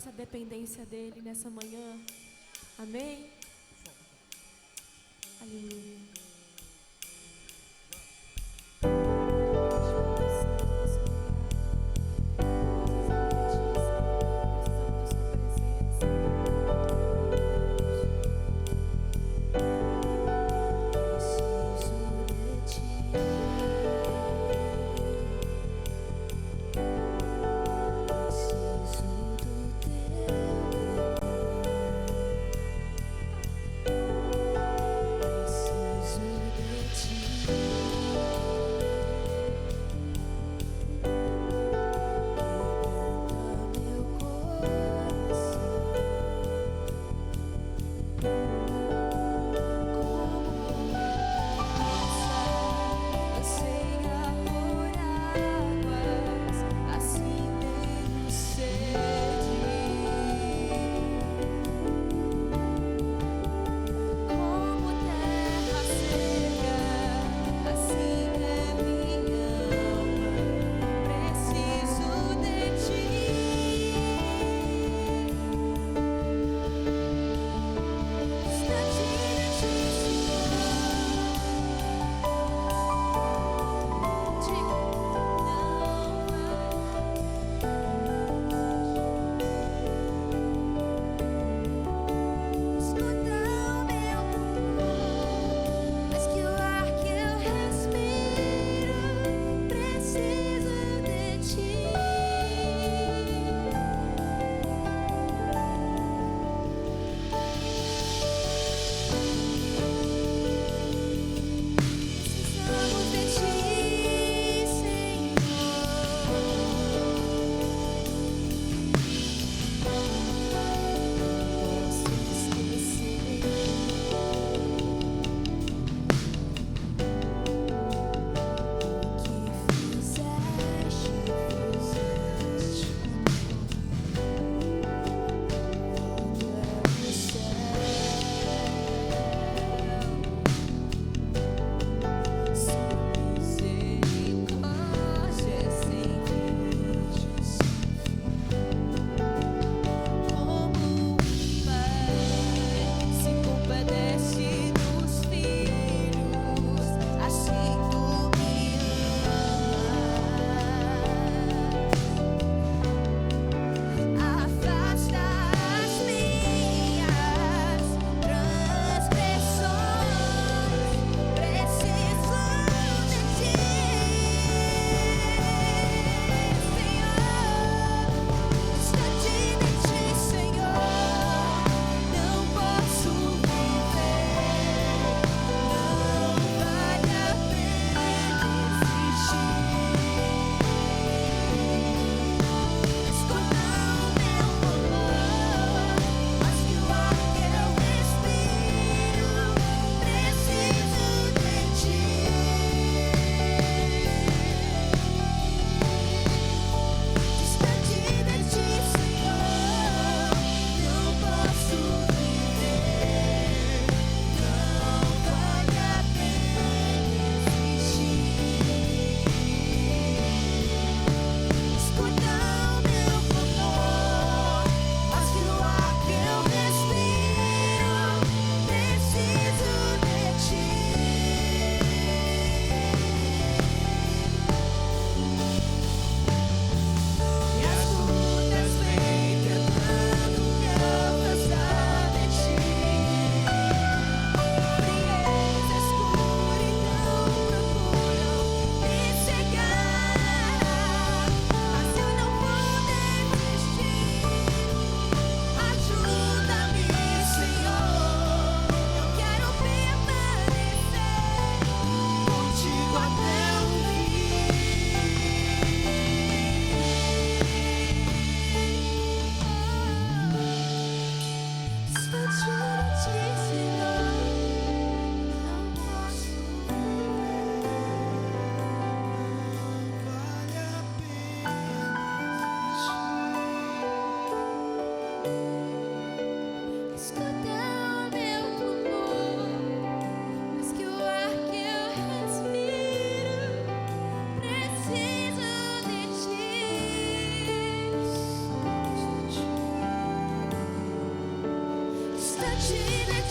nossa dependência dEle nessa manhã. Amém? Aleluia. Preciso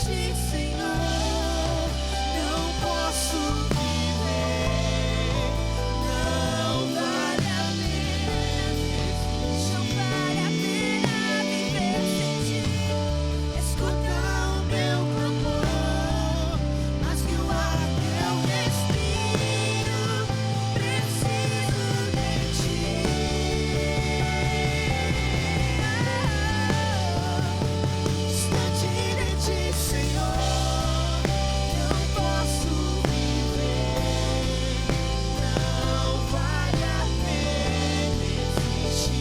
ti, Senhor, não posso viver. Não vale a pena viver sem ti. Escuta o meu clamor, mas que o ar que eu respiro, preciso de ti. Distante de ti, Senhor, não posso viver. Não vale a pena existir.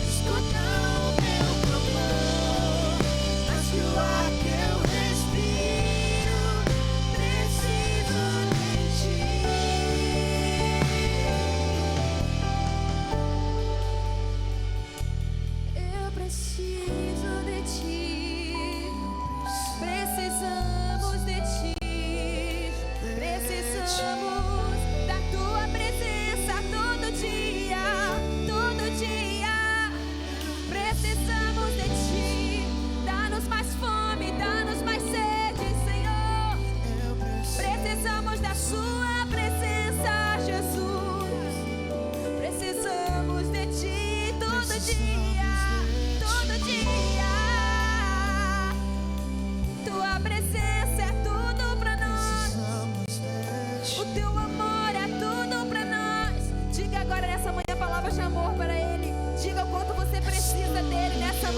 Escuta o meu clamor, mas que o ar que eu respiro, preciso de ti. Eu preciso de ti. Precisamos de ti. Precisamos da tua presença todo dia, todo dia. Precisamos de ti. Dá-nos mais fome, dá-nos mais sede, Senhor. Precisamos da sua presença, Jesus. Precisamos de ti todo dia, todo dia. Tua presença é tudo pra nós. O teu amor é tudo pra nós. Diga agora nessa manhã palavras de amor para Ele. Diga o quanto você precisa dele nessa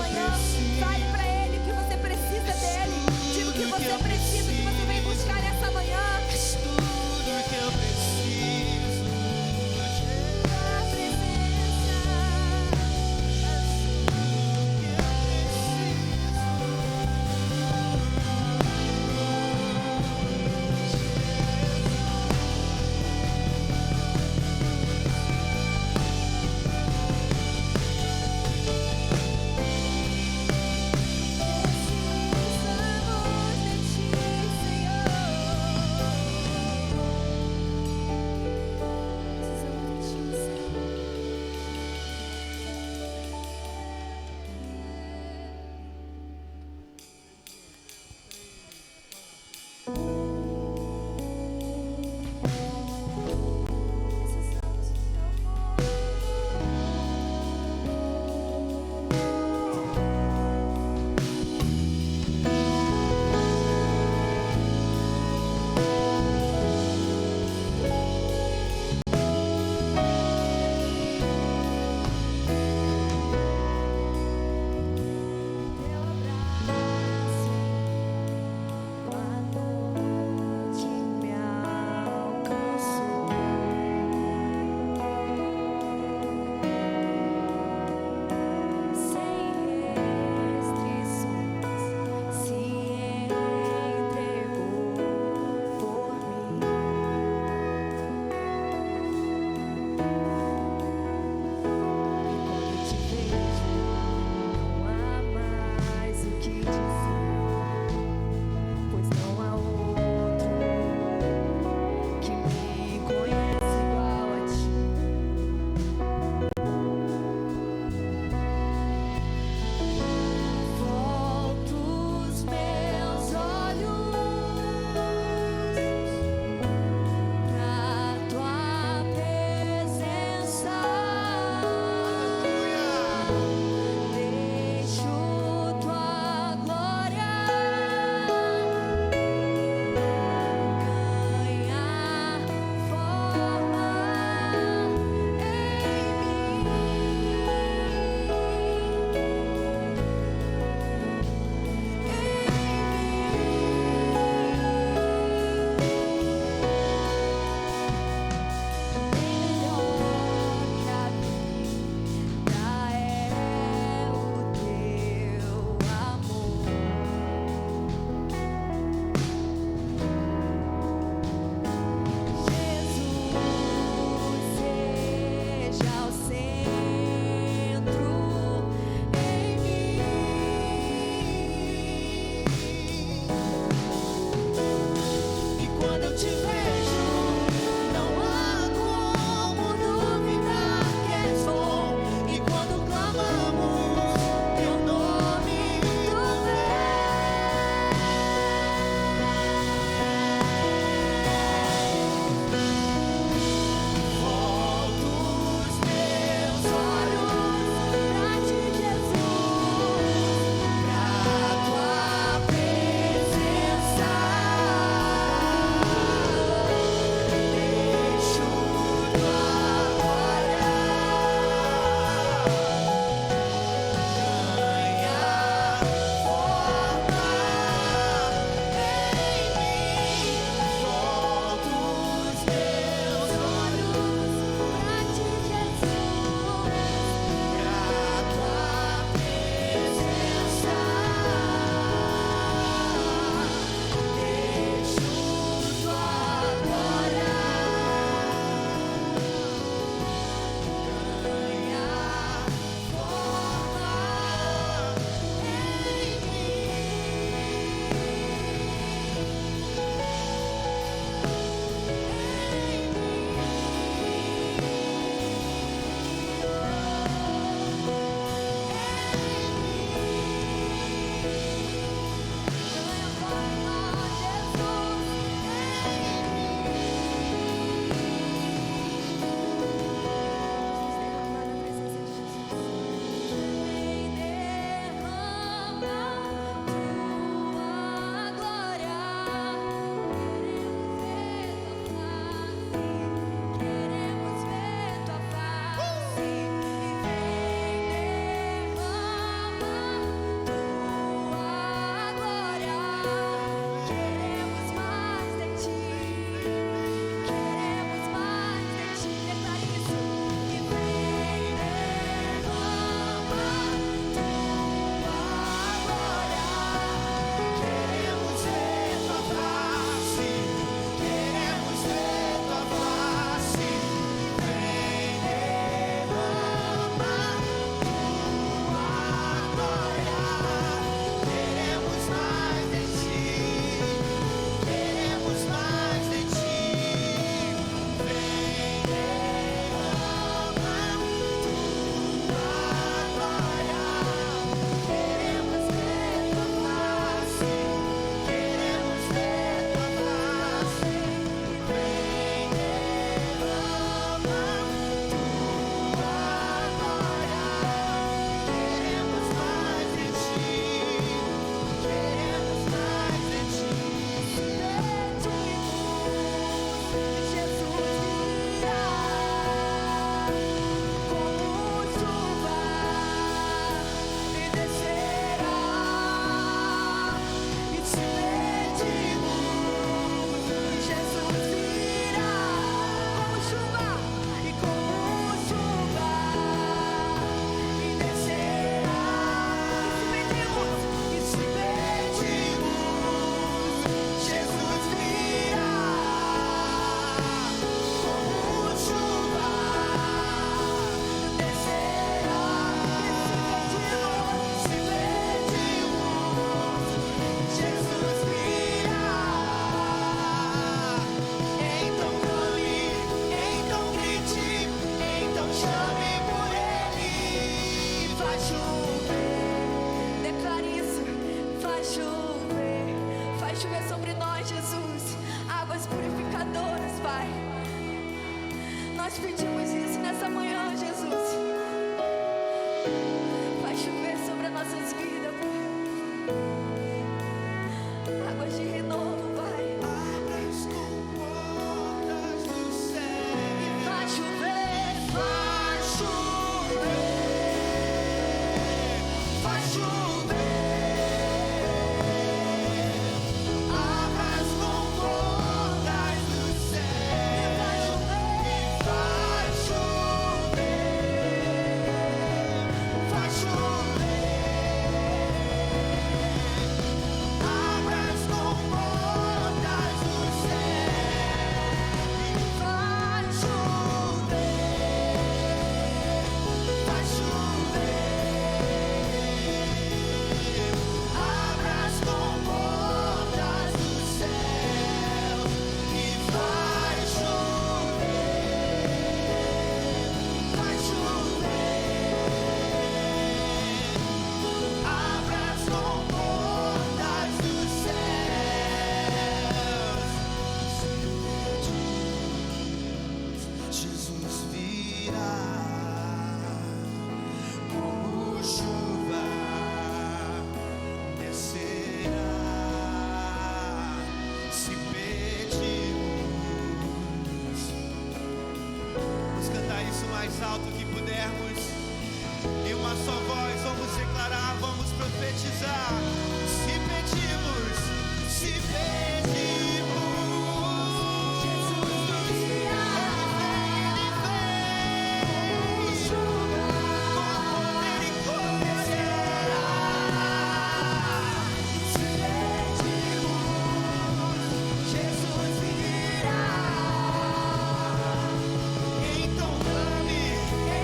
Em teu nome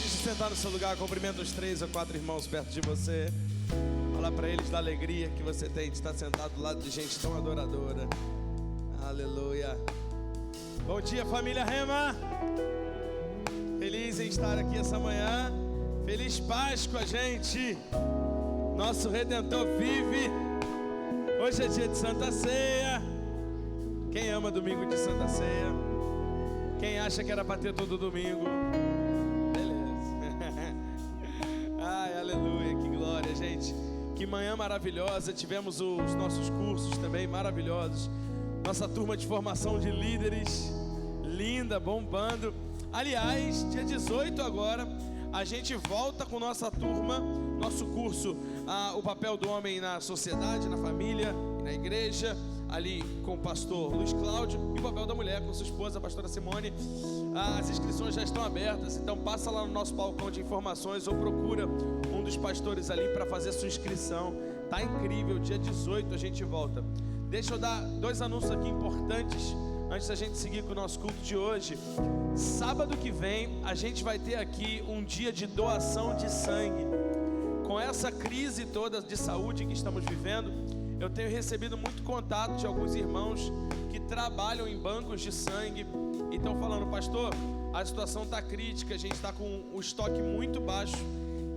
Antes de sentar no seu lugar, cumprimenta os 3 ou 4 irmãos perto de você. Fala para eles da alegria que você tem de estar sentado do lado de gente tão adoradora. Aleluia. Bom dia, família Rema. Feliz em estar aqui essa manhã. Feliz Páscoa, gente. Nosso Redentor vive. Hoje é dia de Santa Ceia. Quem ama domingo de Santa Ceia? Quem acha que era para ter todo domingo? Beleza. Ai, aleluia, que glória, gente. Que manhã maravilhosa. Tivemos os nossos cursos também maravilhosos. Nossa turma de formação de líderes, linda, bombando. Aliás, dia 18 agora, a gente volta com nossa turma, nosso curso, o papel do homem na sociedade, na família, na igreja, ali com o pastor Luiz Cláudio, e o papel da mulher com sua esposa, a pastora Simone. As inscrições já estão abertas, então passa lá no nosso balcão de informações ou procura um dos pastores ali para fazer sua inscrição. Tá incrível, dia 18 a gente volta. Deixa eu dar 2 anúncios aqui importantes antes da gente seguir com o nosso culto de hoje. Sábado que vem a gente vai ter aqui um dia de doação de sangue. Com essa crise toda de saúde que estamos vivendo, eu tenho recebido muito contato de alguns irmãos que trabalham em bancos de sangue e estão falando: pastor, a situação está crítica, a gente está com o estoque muito baixo.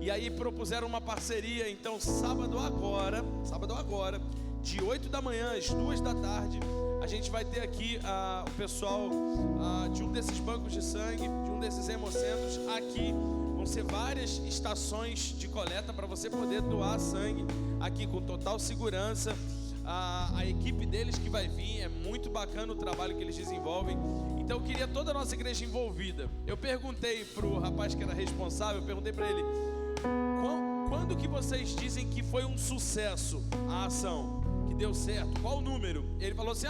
E aí propuseram uma parceria. Então sábado agora, de 8 da manhã às 2 da tarde, a gente vai ter aqui o pessoal de um desses bancos de sangue, de um desses hemocentros. Aqui vão ser várias estações de coleta para você poder doar sangue aqui com total segurança. A equipe deles que vai vir, é muito bacana o trabalho que eles desenvolvem. Então eu queria toda a nossa igreja envolvida. Eu perguntei pro rapaz que era responsável, eu perguntei para ele: quando que vocês dizem que foi um sucesso a ação, que deu certo? Qual o número? Ele falou assim: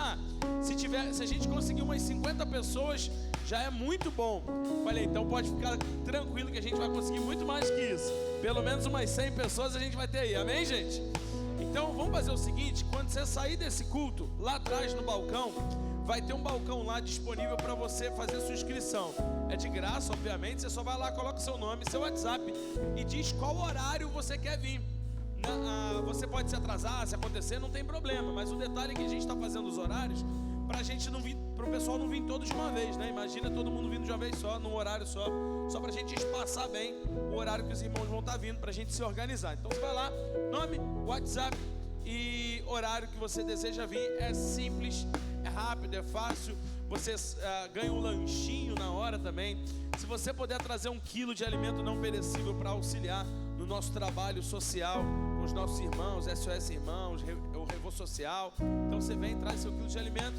se a gente conseguir umas 50 pessoas, já é muito bom. Falei: então pode ficar tranquilo que a gente vai conseguir muito mais que isso. Pelo menos umas 100 pessoas a gente vai ter aí, amém, gente? Então vamos fazer o seguinte: quando você sair desse culto, lá atrás no balcão, vai ter um balcão lá disponível para você fazer sua inscrição. É de graça, obviamente. Você só vai lá, coloca o seu nome, seu WhatsApp e diz qual horário você quer vir. Você pode se atrasar, se acontecer, não tem problema. Mas o detalhe é que a gente está fazendo os horários para a gente não vir, para o pessoal não vir todos de uma vez, né? Imagina todo mundo vindo de uma vez só, num horário só para a gente espaçar bem o horário que os irmãos vão estar vindo, para a gente se organizar. Então você vai lá, nome, WhatsApp e horário que você deseja vir. É simples, é rápido, é fácil. Você ganha um lanchinho na hora também. Se você puder trazer 1 quilo de alimento não perecível para auxiliar no nosso trabalho social com os nossos irmãos, SOS Irmãos, o Revo Social. Então você vem, traz seu quilo de alimento,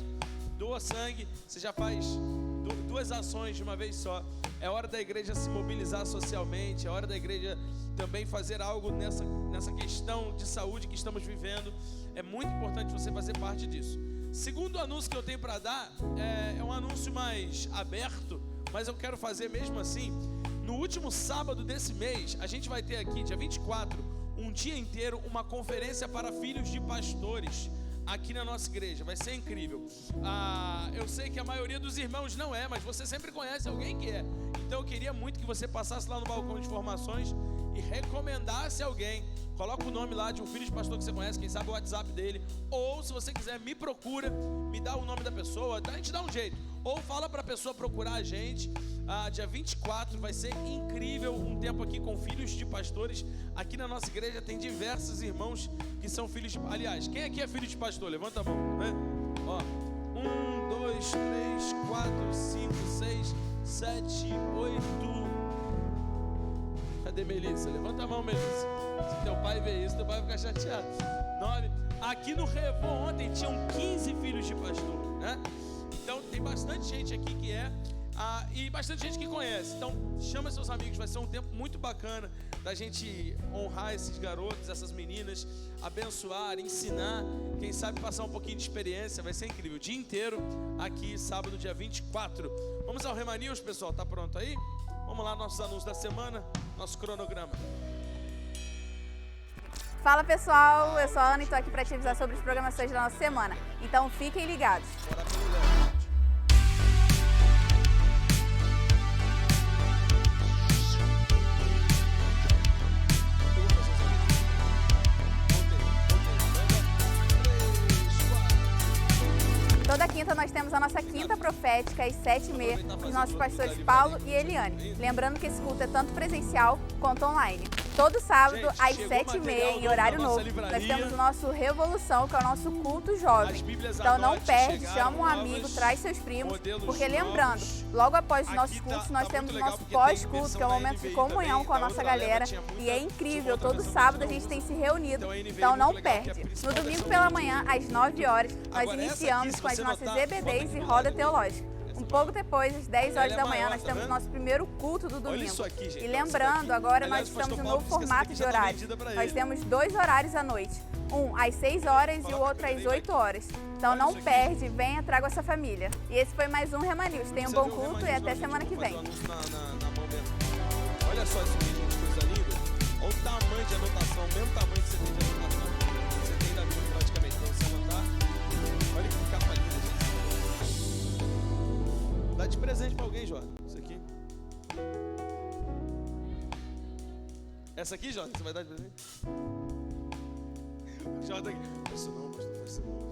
doa sangue. Você já faz 2 ações de uma vez só. É hora da igreja se mobilizar socialmente. É hora da igreja também fazer algo nessa questão de saúde que estamos vivendo. É muito importante você fazer parte disso. Segundo anúncio que eu tenho para dar é um anúncio mais aberto, mas eu quero fazer mesmo assim. No último sábado desse mês, a gente vai ter aqui, dia 24, um dia inteiro, uma conferência para filhos de pastores aqui na nossa igreja. Vai ser incrível. Eu sei que a maioria dos irmãos não é, mas você sempre conhece alguém que é. Então eu queria muito que você passasse lá no balcão de informações e recomendasse alguém. Coloca o nome lá de um filho de pastor que você conhece, quem sabe o WhatsApp dele. Ou se você quiser, me procura, me dá o nome da pessoa, a gente dá um jeito. Ou fala para a pessoa procurar a gente. Dia 24 vai ser incrível, um tempo aqui com filhos de pastores. Aqui na nossa igreja tem diversos irmãos que são filhos de... Aliás, quem aqui é filho de pastor? Levanta a mão, né? 1, 2, 3, 4, 5, 6, 7, 8... Cadê Melissa? Levanta a mão, Melissa. Se teu pai ver isso, teu pai vai ficar chateado. 9. Aqui no Revo ontem tinham 15 filhos de pastor, né? Então tem bastante gente aqui que e bastante gente que conhece. Então chama seus amigos, vai ser um tempo muito bacana da gente honrar esses garotos, essas meninas, abençoar, ensinar, quem sabe passar um pouquinho de experiência. Vai ser incrível, o dia inteiro aqui, sábado dia 24. Vamos ao Rema News, pessoal, tá pronto aí? Vamos lá, nossos anúncios da semana, nosso cronograma. Fala pessoal, eu sou a Ana e estou aqui para te avisar sobre as programações da nossa semana. Então fiquem ligados. Bora pro lugar. Toda quinta nós temos a nossa quinta profética às 7h30 com os nossos pastores Paulo e Eliane. Lembrando que esse culto é tanto presencial quanto online. Todo sábado às 7h30 em horário novo, nós temos o nosso Revolução, que é o nosso culto jovem. Então não perde, chama um amigo, traz seus primos, porque lembrando, logo após os nossos cultos nós temos o nosso pós-culto, que é um momento de comunhão com a nossa galera, e é incrível, todo sábado a gente tem se reunido, então não perde. No domingo pela manhã, às 9 horas, nós iniciamos com as nossas EBDs e roda teológica. Um pouco depois, às 10 horas da manhã, nós temos nosso primeiro culto do domingo. E lembrando, agora nós estamos no novo formato de horário. Nós temos 2 horários à noite. Um às 6 horas e o outro às 8 horas. Então não perde, venha, traga essa família. E esse foi mais um Rema News. Tenha um bom culto e até semana que vem. Olha só esse vídeo, que coisa linda. Olha o tamanho de anotação, o mesmo tamanho que você tem de anotação. Você tem da Bíblia praticamente, para você anotar. Olha que capa linda, gente. Dá de presente para alguém, Jordan. Isso aqui. Essa aqui, Jordan, você vai dar de presente? Jordan, isso não, pastor, isso não.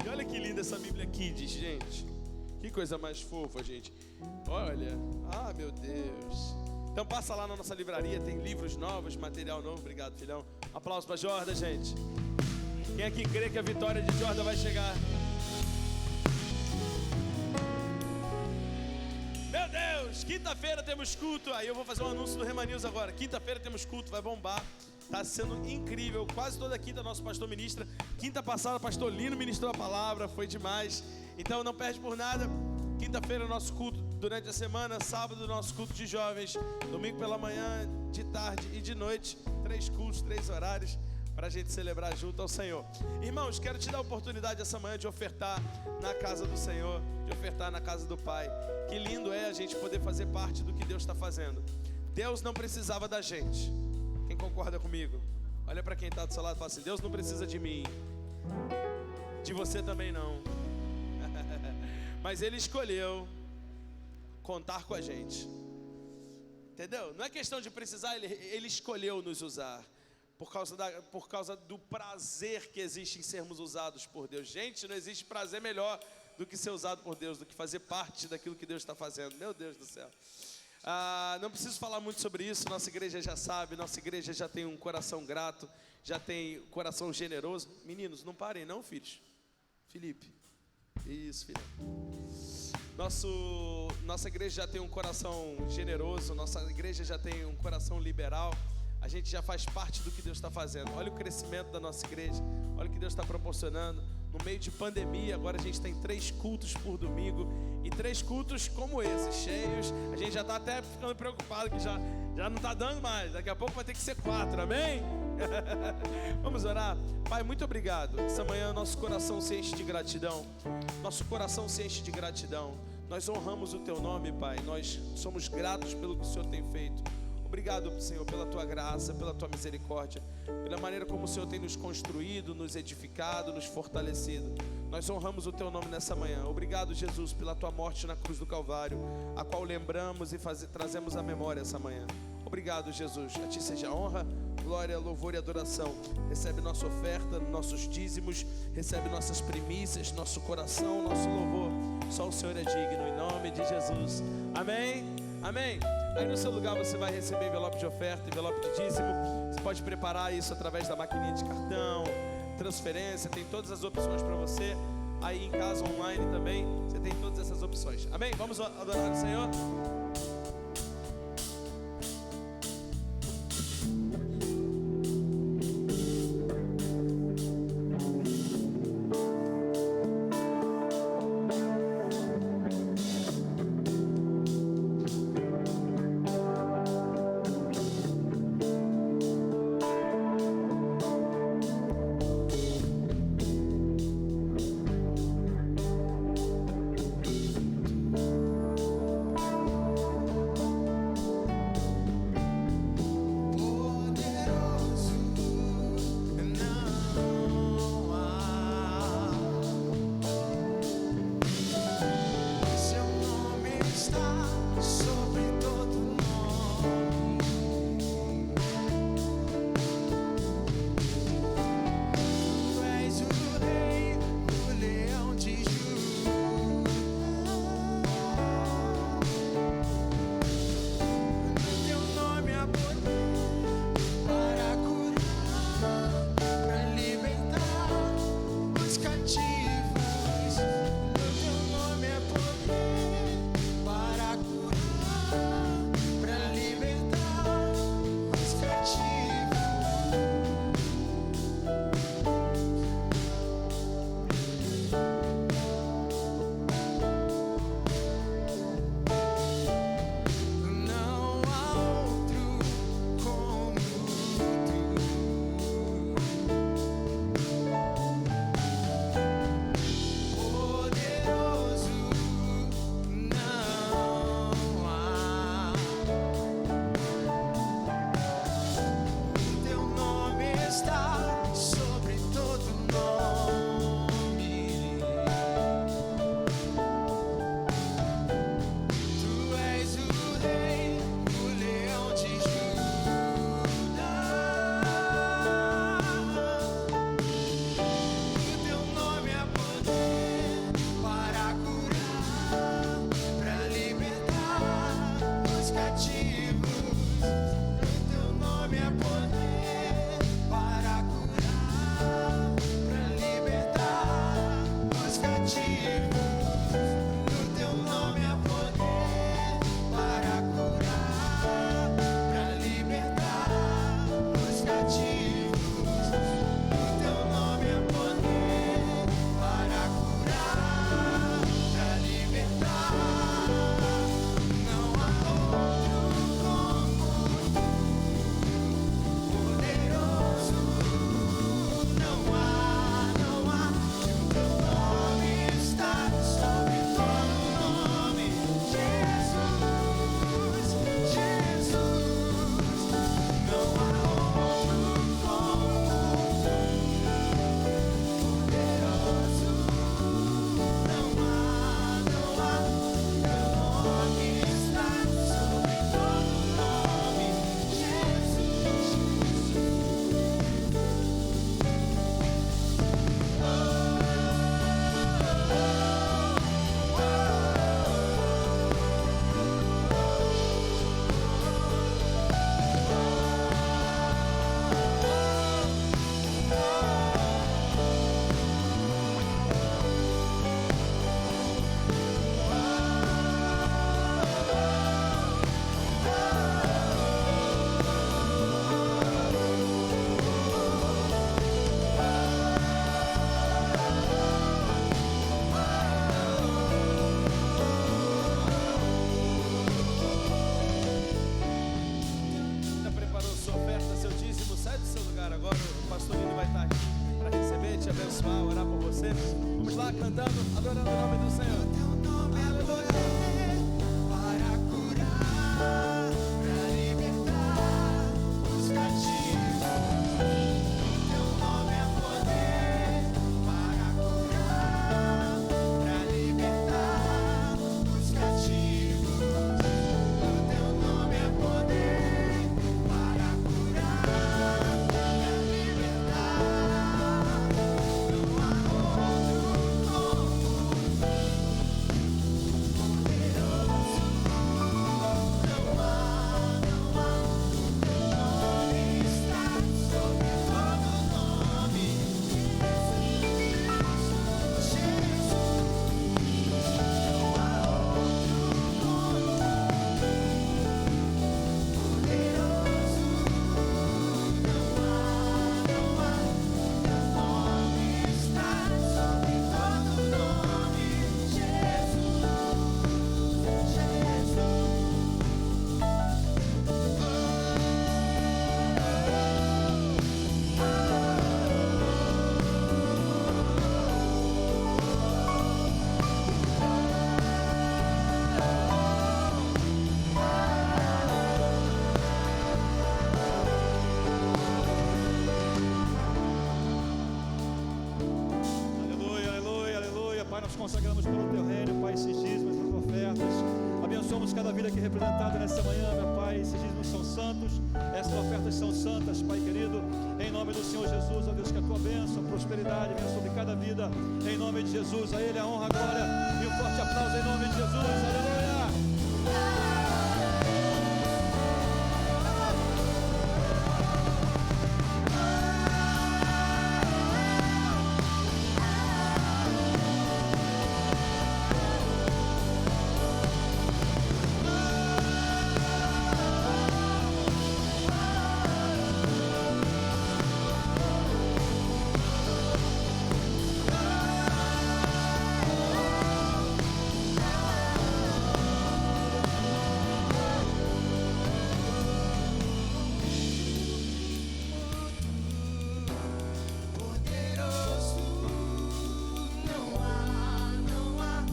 E olha que linda essa Bíblia Kids, gente. Que coisa mais fofa, gente. Olha, meu Deus. Então passa lá na nossa livraria, tem livros novos, material novo. Obrigado, filhão. Um aplauso para Jordan, gente. Quem aqui crê que a vitória de Jordan vai chegar? Meu Deus, quinta-feira temos culto. Aí eu vou fazer um anúncio do Rema News agora. Quinta-feira temos culto, vai bombar. Tá sendo incrível. Quase toda quinta nosso pastor ministra. Quinta passada, pastor Lino ministrou a palavra, foi demais. Então não perde por nada. Quinta-feira nosso culto durante a semana. Sábado nosso culto de jovens. Domingo pela manhã, de tarde e de noite. 3 cultos, 3 horários para a gente celebrar junto ao Senhor. Irmãos, quero te dar a oportunidade essa manhã de ofertar na casa do Senhor, de ofertar na casa do Pai. Que lindo é a gente poder fazer parte do que Deus está fazendo. Deus não precisava da gente. Quem concorda comigo? Olha para quem está do seu lado e fala assim: Deus não precisa de mim. De você também não. Mas Ele escolheu contar com a gente. Entendeu? Não é questão de precisar, Ele escolheu nos usar. Por causa do prazer que existe em sermos usados por Deus. Gente, não existe prazer melhor do que ser usado por Deus, do que fazer parte daquilo que Deus está fazendo. Meu Deus do céu. Não preciso falar muito sobre isso, nossa igreja já sabe, nossa igreja já tem um coração grato, já tem um coração generoso. Meninos, não parem não, filhos. Felipe, isso, filho. Nossa igreja já tem um coração generoso, nossa igreja já tem um coração liberal. A gente já faz parte do que Deus está fazendo. Olha o crescimento da nossa igreja, olha o que Deus está proporcionando. No meio de pandemia, agora a gente tem 3 cultos por domingo. E 3 cultos como esse, cheios. A gente já está até ficando preocupado que já não está dando mais. Daqui a pouco vai ter que ser 4, amém? Vamos orar? Pai, muito obrigado. Essa manhã nosso coração se enche de gratidão. Nosso coração se enche de gratidão. Nós honramos o Teu nome, Pai. Nós somos gratos pelo que o Senhor tem feito. Obrigado, Senhor, pela Tua graça, pela Tua misericórdia, pela maneira como o Senhor tem nos construído, nos edificado, nos fortalecido. Nós honramos o Teu nome nessa manhã. Obrigado, Jesus, pela Tua morte na cruz do Calvário, a qual lembramos e trazemos à memória essa manhã. Obrigado, Jesus. A Ti seja honra, glória, louvor e adoração. Recebe nossa oferta, nossos dízimos, recebe nossas primícias, nosso coração, nosso louvor. Só o Senhor é digno, em nome de Jesus. Amém? Amém. Aí no seu lugar você vai receber envelope de oferta, envelope de dízimo. Você pode preparar isso através da maquininha de cartão, transferência, tem todas as opções para você. Aí em casa, online também, você tem todas essas opções. Amém? Vamos adorar o Senhor? lugar agora. O pastor Lino vai estar aqui para receber, te abençoar, orar por você. Vamos lá cantando, adorando o nome do Senhor. Aleluia. Para curar, para libertar os cativos. Teu nome é poder. Para curar, para libertar os cativos. Teu nome é poder. Para curar, para libertar. Não há outro como poderoso. Não há, teu nome está sobre todo nome. Jesus, não há outro como poderoso. Não há, teu nome está sobre todo nome. Jesus, Aleluia, aleluia, aleluia. Pai, nós consagramos pelo Teu reino, Pai, esses dízimos, essas ofertas. Abençoamos cada vida aqui representada nessa manhã, meu Pai. Esses dízimos são santos, essas ofertas são santas, Pai querido. Em nome do Senhor Jesus, ó Deus, que a Tua bênção, prosperidade venha sobre cada vida. Em nome de Jesus, a Ele a honra, a glória e um forte aplauso em nome de Jesus. Aleluia. poderoso. Não há,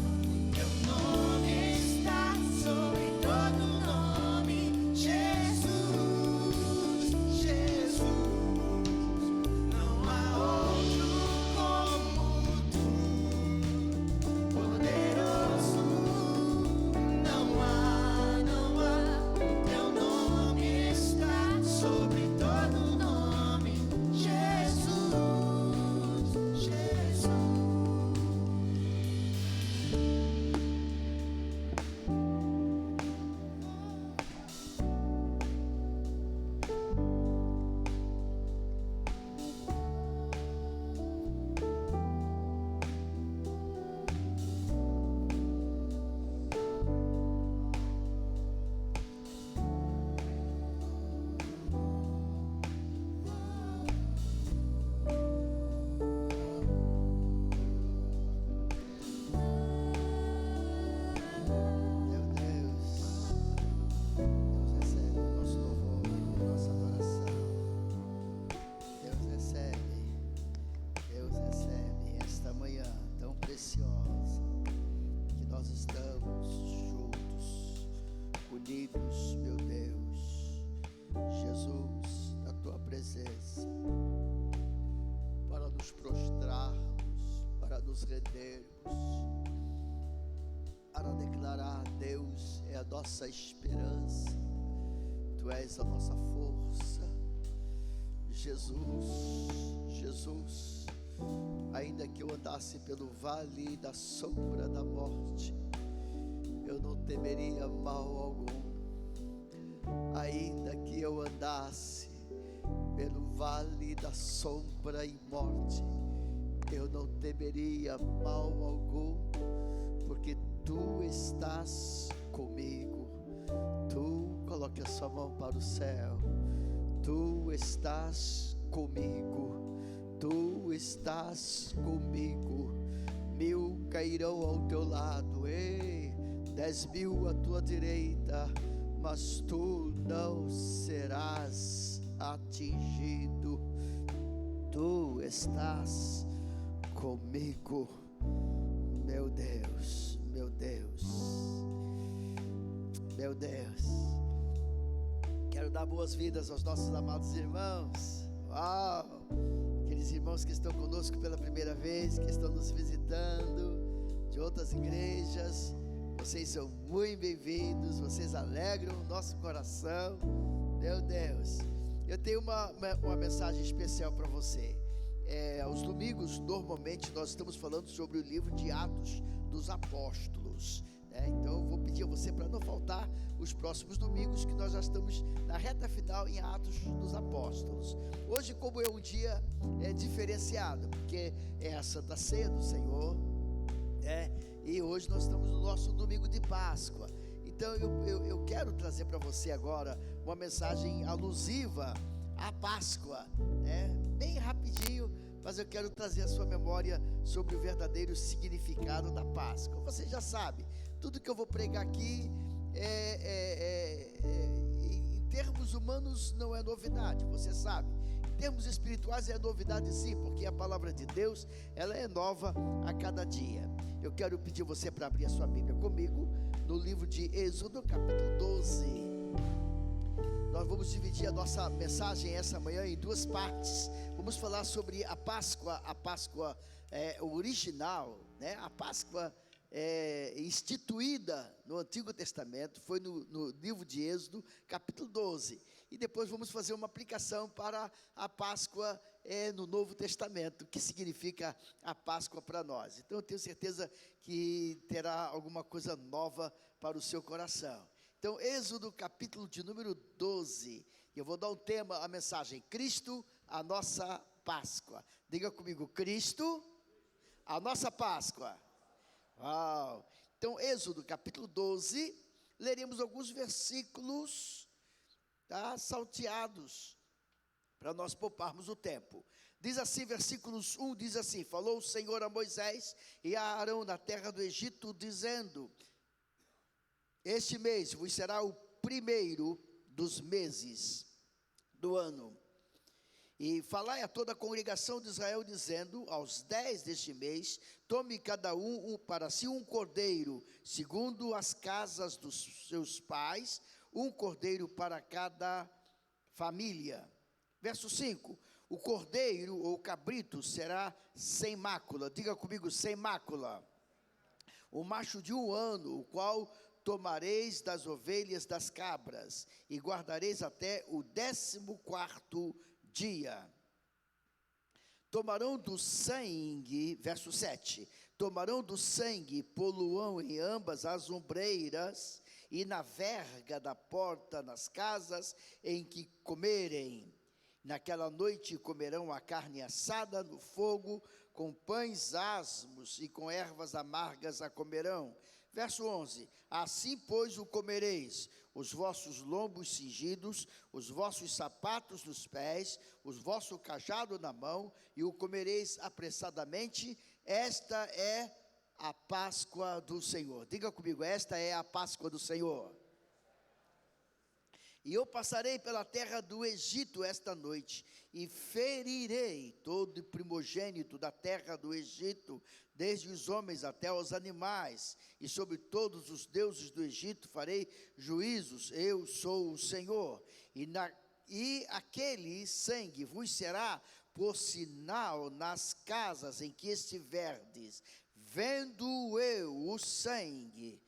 teu nome está sobre todo nome. Jesus, Jesus, não há outro como tu. Poderoso, não há, teu nome está sobre todo nome. Jesus, Jesus. Meu Deus, Deus recebe o nosso louvor, a nossa adoração. Deus recebe esta manhã tão preciosa que nós estamos juntos, unidos, meu Deus, Jesus, na tua presença, para nos prostrarmos, para nos rendermos, para declarar: Deus é a nossa esperança, Tu és a nossa força. Jesus, ainda que eu andasse pelo vale da sombra da morte, eu não temeria mal algum. Ainda que eu andasse pelo vale da sombra e morte, eu não temeria mal algum, porque Tu estás comigo. Coloque a sua mão para o céu. Tu estás comigo. Tu estás comigo. 1000 cairão ao teu lado, 10.000 à tua direita, mas tu não serás atingido. estás comigo, meu Deus, meu Deus, meu Deus. Quero dar boas-vindas aos nossos amados irmãos. Uau! Aqueles irmãos que estão conosco pela primeira vez, que estão nos visitando de outras igrejas. Vocês são muito bem-vindos, vocês alegram o nosso coração. Meu Deus, eu tenho uma mensagem especial para você. Aos domingos, normalmente, nós estamos falando sobre o livro de Atos dos Apóstolos, né? Então eu vou pedir a você para não faltar os próximos domingos, que nós já estamos na reta final em Atos dos Apóstolos. Hoje, como é um dia diferenciado, porque é a Santa Ceia do Senhor, e hoje nós estamos no nosso domingo de Páscoa. Então eu quero trazer para você agora uma mensagem alusiva à Páscoa, bem rapidinho, mas eu quero trazer a sua memória sobre o verdadeiro significado da Páscoa. Você já sabe, tudo que eu vou pregar aqui em termos humanos não é novidade, você sabe. Em termos espirituais é novidade sim, porque a palavra de Deus, ela é nova a cada dia. Eu quero pedir você para abrir a sua Bíblia comigo no livro de Êxodo, capítulo 12. Nós vamos dividir a nossa mensagem essa manhã em duas partes. Vamos falar sobre a Páscoa original, né? A Páscoa instituída no Antigo Testamento, foi no livro de Êxodo, capítulo 12. E depois vamos fazer uma aplicação para a Páscoa no Novo Testamento, que significa a Páscoa para nós. Então eu tenho certeza que terá alguma coisa nova para o seu coração. Então, Êxodo capítulo de número 12, eu vou dar um tema, a mensagem: Cristo, a nossa Páscoa. Diga comigo: Cristo, a nossa Páscoa. Uau! Então, Êxodo capítulo 12, leremos alguns versículos, salteados, para nós pouparmos o tempo. Diz assim, versículos 1, diz assim: falou o Senhor a Moisés e a Arão na terra do Egito, dizendo: este mês vos será o primeiro dos meses do ano. E falai a toda a congregação de Israel, dizendo: aos 10 deste mês, tome cada um para si um cordeiro, segundo as casas dos seus pais, um cordeiro para cada família. Verso 5: o cordeiro ou cabrito será sem mácula. Diga comigo: sem mácula. O macho de 1 ano, o qual tomareis das ovelhas das cabras, e guardareis até o 14º dia. Tomarão do sangue, verso 7, tomarão do sangue, poluão em ambas as ombreiras, e na verga da porta nas casas em que comerem. Naquela noite comerão a carne assada no fogo, com pães asmos e com ervas amargas a comerão. Verso 11: assim, pois, o comereis: os vossos lombos cingidos, os vossos sapatos nos pés, os vosso cajado na mão, e o comereis apressadamente. Esta é a Páscoa do Senhor. Diga comigo: esta é a Páscoa do Senhor. E eu passarei pela terra do Egito esta noite, e ferirei todo primogênito da terra do Egito, desde os homens até os animais, e sobre todos os deuses do Egito farei juízos. Eu sou o Senhor. E aquele sangue vos será por sinal nas casas em que estiverdes. Vendo eu o sangue,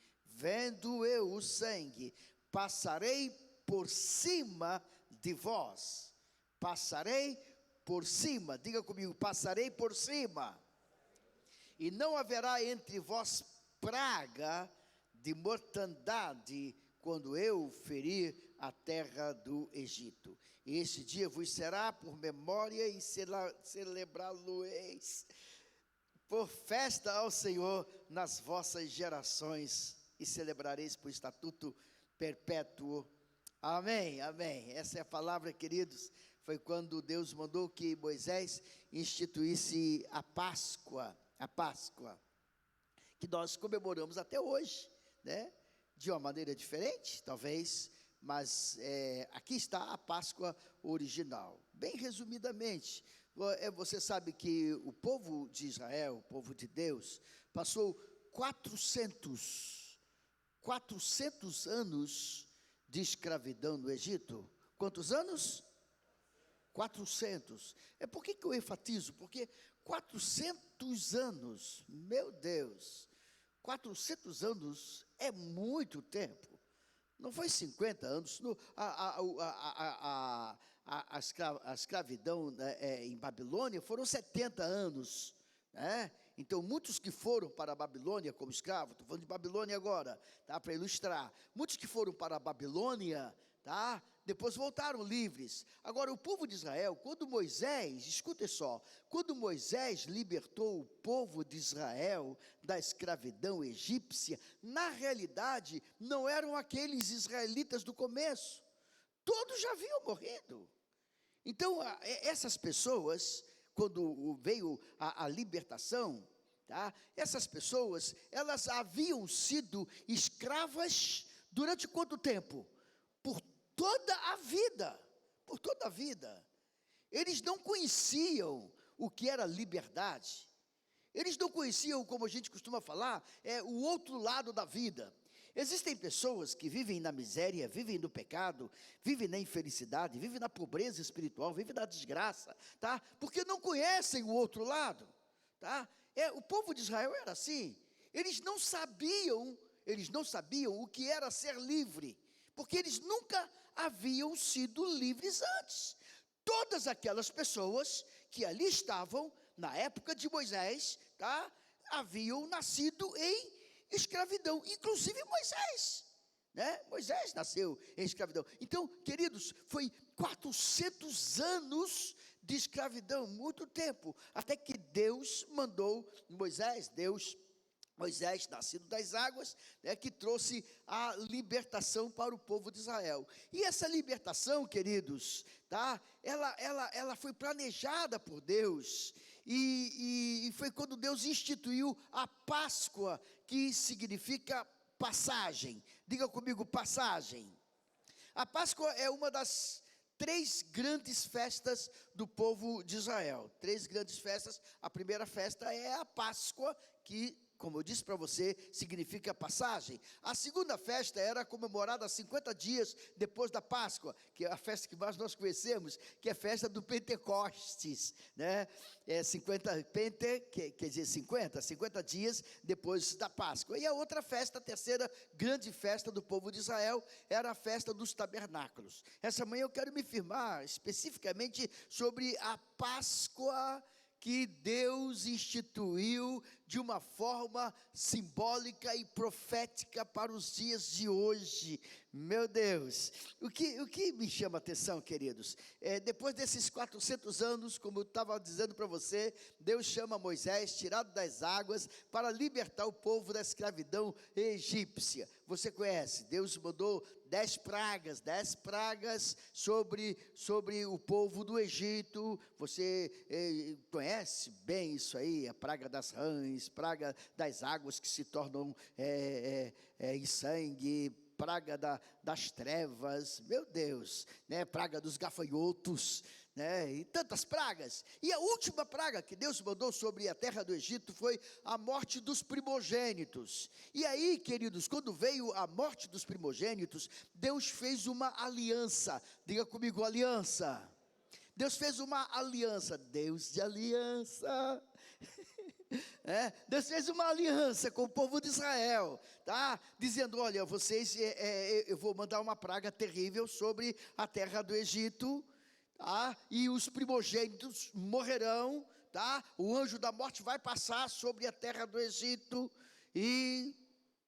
passarei por cima de vós. Passarei por cima. Diga comigo: passarei por cima. E não haverá entre vós praga de mortandade quando eu ferir a terra do Egito. E este dia vos será por memória, e celebrá-lo-eis por festa ao Senhor nas vossas gerações, e celebrareis por estatuto perpétuo. Amém, amém. Essa é a palavra, queridos. Foi quando Deus mandou que Moisés instituísse a Páscoa, que nós comemoramos até hoje, né? De uma maneira diferente, talvez, mas aqui está a Páscoa original. Bem resumidamente, Você sabe que o povo de Israel, o povo de Deus, passou 400 anos de escravidão no Egito. Quantos anos? 400. Por que eu enfatizo? Porque 400 anos, meu Deus, 400 anos é muito tempo. Não foi 50 anos. A escravidão em Babilônia foram 70 anos. Né? Então, muitos que foram para a Babilônia como escravos, estou falando de Babilônia agora, tá? Para ilustrar. Muitos que foram para a Babilônia, tá? Depois voltaram livres. Agora, o povo de Israel, quando Moisés, escuta só, quando Moisés libertou o povo de Israel da escravidão egípcia, na realidade, não eram aqueles israelitas do começo. Todos já haviam morrido. Então, essas pessoas, quando veio a libertação, tá? Essas pessoas, elas haviam sido escravas durante quanto tempo? Por toda a vida, por toda a vida. Eles não conheciam o que era liberdade. Eles não conheciam, como a gente costuma falar, o outro lado da vida. Existem pessoas que vivem na miséria, vivem no pecado, vivem na infelicidade, vivem na pobreza espiritual, vivem na desgraça, tá? Porque não conhecem o outro lado, tá? O povo de Israel era assim. Eles não sabiam o que era ser livre, porque eles nunca haviam sido livres antes. Todas aquelas pessoas que ali estavam na época de Moisés, tá? Haviam nascido em escravidão, inclusive Moisés, né? Moisés nasceu em escravidão. Então, queridos, foi 400 anos de escravidão, muito tempo, até que Deus mandou Moisés, nascido das águas, né, que trouxe a libertação para o povo de Israel. E essa libertação, queridos, tá? Ela foi planejada por Deus, e foi quando Deus instituiu a Páscoa, que significa passagem. Diga comigo, passagem. A Páscoa é uma das 3 grandes festas do povo de Israel. 3 grandes festas. A primeira festa é a Páscoa, que, como eu disse para você, significa passagem. A segunda festa era comemorada 50 dias depois da Páscoa, que é a festa que mais nós conhecemos, que é a festa do Pentecostes, né? 50 dias depois da Páscoa. E a outra festa, a terceira grande festa do povo de Israel, era a festa dos tabernáculos. Essa manhã eu quero me firmar especificamente sobre a Páscoa que Deus instituiu de uma forma simbólica e profética para os dias de hoje. Meu Deus, o que me chama a atenção, queridos, depois desses 400 anos, como eu estava dizendo para você, Deus chama Moisés, tirado das águas, para libertar o povo da escravidão egípcia. Você conhece, Deus mandou 10 pragas sobre o povo do Egito. Você conhece bem isso aí, a praga das rãs, praga das águas que se tornam em sangue, praga das trevas, meu Deus, né? Praga dos gafanhotos, né? E tantas pragas. E a última praga que Deus mandou sobre a terra do Egito foi a morte dos primogênitos. E aí, queridos, quando veio a morte dos primogênitos, Deus fez uma aliança. Diga comigo, aliança. Deus fez uma aliança. Deus de aliança. Deus fez uma aliança com o povo de Israel, tá? Dizendo, olha, vocês, eu vou mandar uma praga terrível sobre a terra do Egito, tá? E os primogênitos morrerão, tá? O anjo da morte vai passar sobre a terra do Egito, e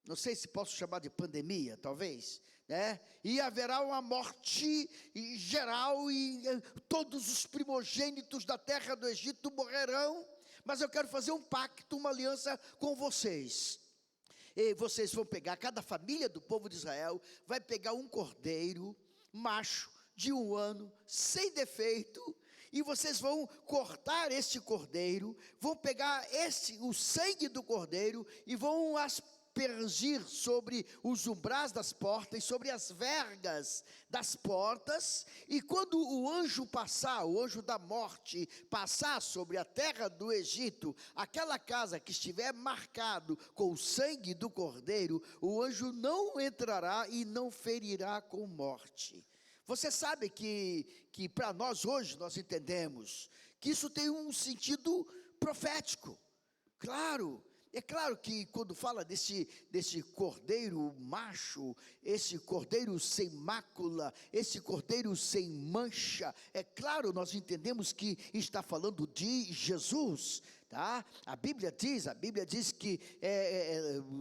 não sei se posso chamar de pandemia, talvez, né? E haverá uma morte geral, e todos os primogênitos da terra do Egito morrerão. Mas eu quero fazer um pacto, uma aliança com vocês. E vocês vão pegar, cada família do povo de Israel vai pegar um cordeiro macho de 1 ano, sem defeito, e vocês vão cortar este cordeiro, vão pegar o sangue do cordeiro e vão aspergir sobre os umbrais das portas e sobre as vergas das portas, e quando o anjo passar, o anjo da morte, passar sobre a terra do Egito, aquela casa que estiver marcado com o sangue do cordeiro, o anjo não entrará e não ferirá com morte. Você sabe que para nós hoje, nós entendemos que isso tem um sentido profético. Claro, é claro que quando fala desse cordeiro macho, esse cordeiro sem mácula, esse cordeiro sem mancha, é claro, nós entendemos que está falando de Jesus, tá? A Bíblia diz que,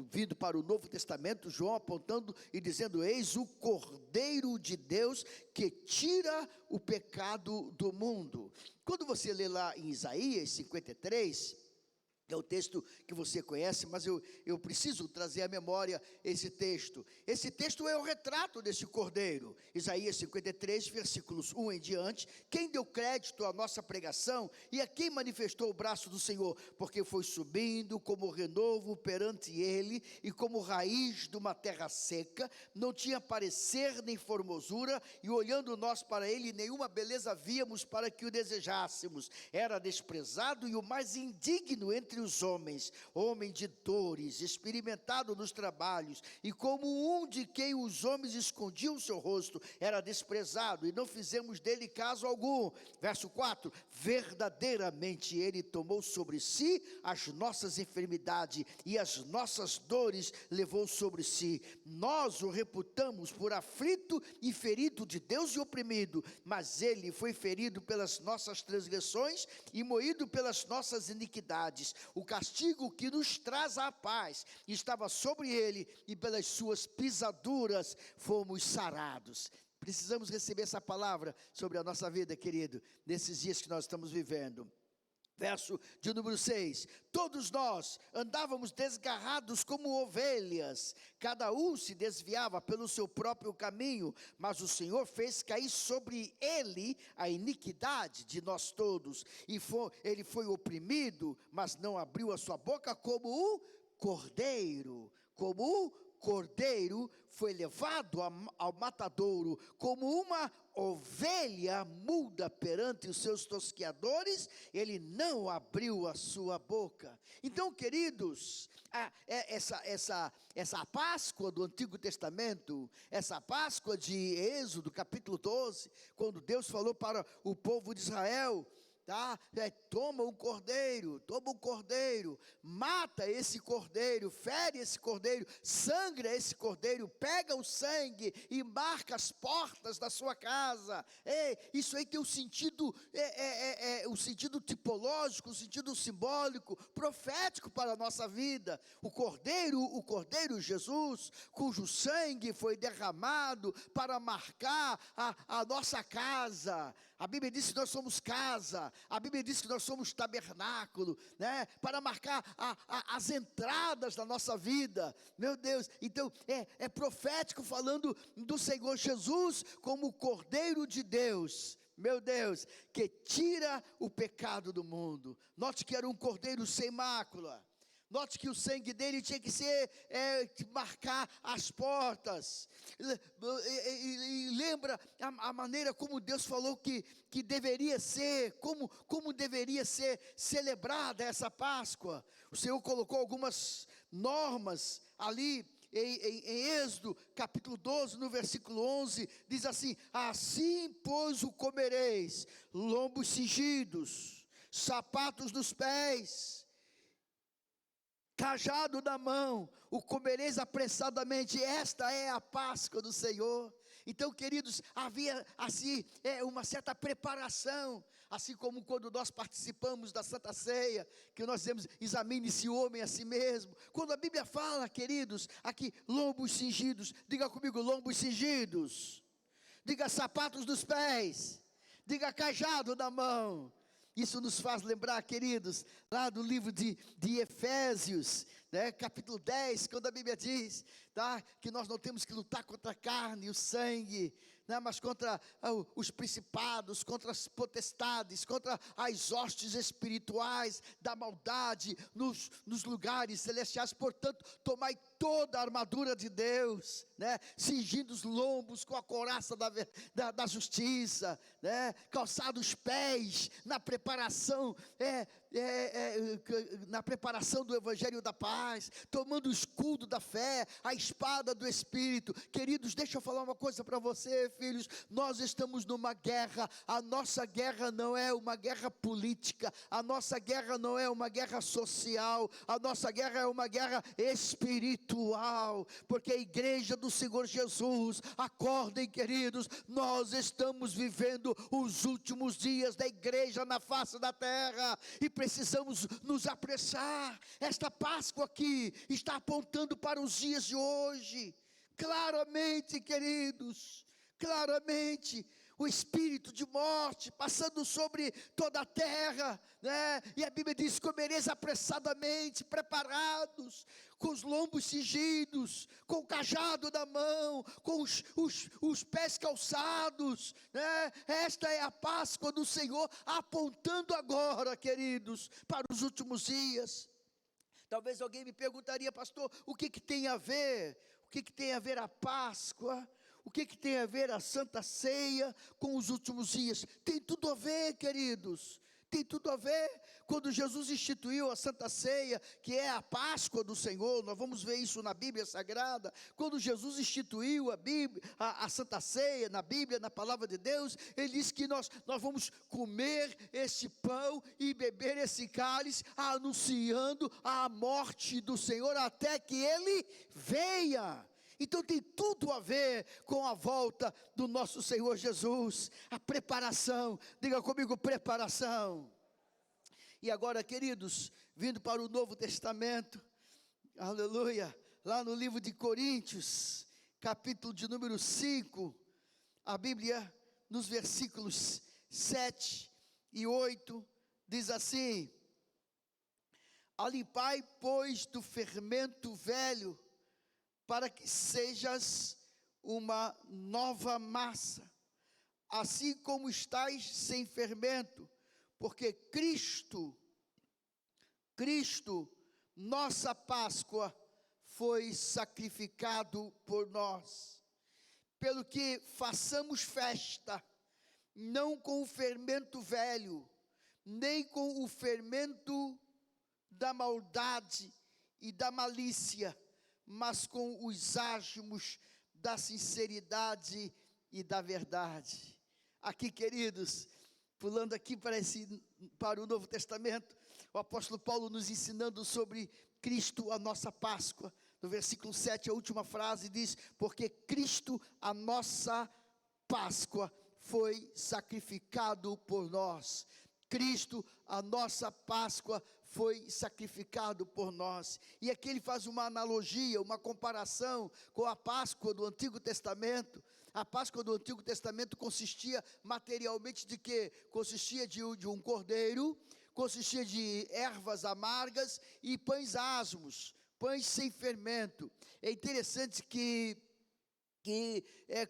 vindo para o Novo Testamento, João apontando e dizendo: eis o Cordeiro de Deus que tira o pecado do mundo. Quando você lê lá em Isaías 53, é o texto que você conhece, mas eu preciso trazer à memória esse texto. Esse texto é o retrato desse cordeiro. Isaías 53, versículos 1 em diante. Quem deu crédito à nossa pregação e a quem manifestou o braço do Senhor? Porque foi subindo como renovo perante ele e como raiz de uma terra seca, não tinha parecer nem formosura, e olhando nós para ele, nenhuma beleza víamos para que o desejássemos. Era desprezado e o mais indigno entre os homens, homem de dores, experimentado nos trabalhos, e como um de quem os homens escondiam o seu rosto, era desprezado, e não fizemos dele caso algum. Verso 4, verdadeiramente ele tomou sobre si as nossas enfermidades, e as nossas dores levou sobre si. Nós o reputamos por aflito e ferido de Deus e oprimido, mas ele foi ferido pelas nossas transgressões e moído pelas nossas iniquidades. O castigo que nos traz a paz estava sobre ele, e pelas suas pisaduras fomos sarados. Precisamos receber essa palavra sobre a nossa vida, querido, nesses dias que nós estamos vivendo. Verso de número 6, todos nós andávamos desgarrados como ovelhas, cada um se desviava pelo seu próprio caminho, mas o Senhor fez cair sobre ele a iniquidade de nós todos, e ele foi oprimido, mas não abriu a sua boca, como um cordeiro, foi levado ao matadouro, como uma ovelha muda perante os seus tosqueadores, ele não abriu a sua boca. Então, queridos, essa Páscoa do Antigo Testamento, essa Páscoa de Êxodo, capítulo 12, quando Deus falou para o povo de Israel, tá? Toma um cordeiro, mata esse cordeiro, fere esse cordeiro, sangra esse cordeiro, pega o sangue e marca as portas da sua casa. Isso aí tem um sentido, o sentido tipológico, o sentido simbólico, profético para a nossa vida. O cordeiro Jesus, cujo sangue foi derramado para marcar a nossa casa. A Bíblia diz que nós somos casa, a Bíblia diz que nós somos tabernáculo, né? Para marcar as entradas da nossa vida, meu Deus. Então é profético, falando do Senhor Jesus como o Cordeiro de Deus, meu Deus, que tira o pecado do mundo. Note que era um cordeiro sem mácula. Note que o sangue dele tinha que ser, marcar as portas. E lembra a maneira como Deus falou que deveria ser, como deveria ser celebrada essa Páscoa. O Senhor colocou algumas normas ali em Êxodo, capítulo 12, no versículo 11, diz assim: assim, pois, o comereis, lombos cingidos, sapatos nos pés, cajado na mão, o comereis apressadamente. Esta é a Páscoa do Senhor. Então, queridos, havia assim uma certa preparação, assim como quando nós participamos da Santa Ceia, que nós dizemos: examine esse homem a si mesmo. Quando a Bíblia fala, queridos, aqui, lombos cingidos, diga comigo, lombos cingidos, diga sapatos nos pés, diga cajado na mão. Isso nos faz lembrar, queridos, lá do livro de Efésios, né, capítulo 10, quando a Bíblia diz, tá, que nós não temos que lutar contra a carne e o sangue, né, mas contra os principados, contra as potestades, contra as hostes espirituais da maldade nos lugares celestiais. Portanto, tomai toda a armadura de Deus, né, cingindo os lombos com a couraça da justiça, né, calçado os pés na preparação, na preparação do evangelho da paz, tomando o escudo da fé, a espada do Espírito. Queridos, deixa eu falar uma coisa para você, filhos. Nós estamos numa guerra. A nossa guerra não é uma guerra política, a nossa guerra não é uma guerra social, a nossa guerra é uma guerra espiritual, porque a igreja do Senhor Jesus, acordem, queridos, nós estamos vivendo os últimos dias da igreja na face da terra, e precisamos nos apressar. Esta Páscoa aqui está apontando para os dias de hoje, claramente, queridos, claramente. O espírito de morte passando sobre toda a terra, né? E a Bíblia diz: comereis apressadamente, preparados, com os lombos cingidos, com o cajado na mão, com os pés calçados, né? Esta é a Páscoa do Senhor, apontando agora, queridos, para os últimos dias. Talvez alguém me perguntaria: pastor, o que tem a ver? O que tem a ver a Páscoa? O que tem a ver a Santa Ceia com os últimos dias? Tem tudo a ver, queridos. Tem tudo a ver. Quando Jesus instituiu a Santa Ceia, que é a Páscoa do Senhor, nós vamos ver isso na Bíblia Sagrada. Quando Jesus instituiu a Santa Ceia na Bíblia, na Palavra de Deus, Ele diz que nós vamos comer esse pão e beber esse cálice, anunciando a morte do Senhor até que Ele venha. Então tem tudo a ver com a volta do nosso Senhor Jesus, a preparação. Diga comigo: preparação. E agora, queridos, vindo para o Novo Testamento, aleluia, lá no livro de Coríntios, capítulo de número 5, a Bíblia, nos versículos 7 e 8, diz assim: alimpai, pois, do fermento velho, para que sejas uma nova massa, assim como estais sem fermento, porque Cristo, nossa Páscoa, foi sacrificado por nós. Pelo que façamos festa, não com o fermento velho, nem com o fermento da maldade e da malícia, mas com os ágimos da sinceridade e da verdade. Aqui, queridos, pulando aqui para o Novo Testamento, o apóstolo Paulo nos ensinando sobre Cristo, a nossa Páscoa. No versículo 7, a última frase diz: porque Cristo, a nossa Páscoa, foi sacrificado por nós. Cristo, a nossa Páscoa, foi sacrificado por nós. E aqui ele faz uma analogia, uma comparação com a Páscoa do Antigo Testamento. A Páscoa do Antigo Testamento consistia materialmente de quê? Consistia de um cordeiro, consistia de ervas amargas e pães asmos, pães sem fermento. É interessante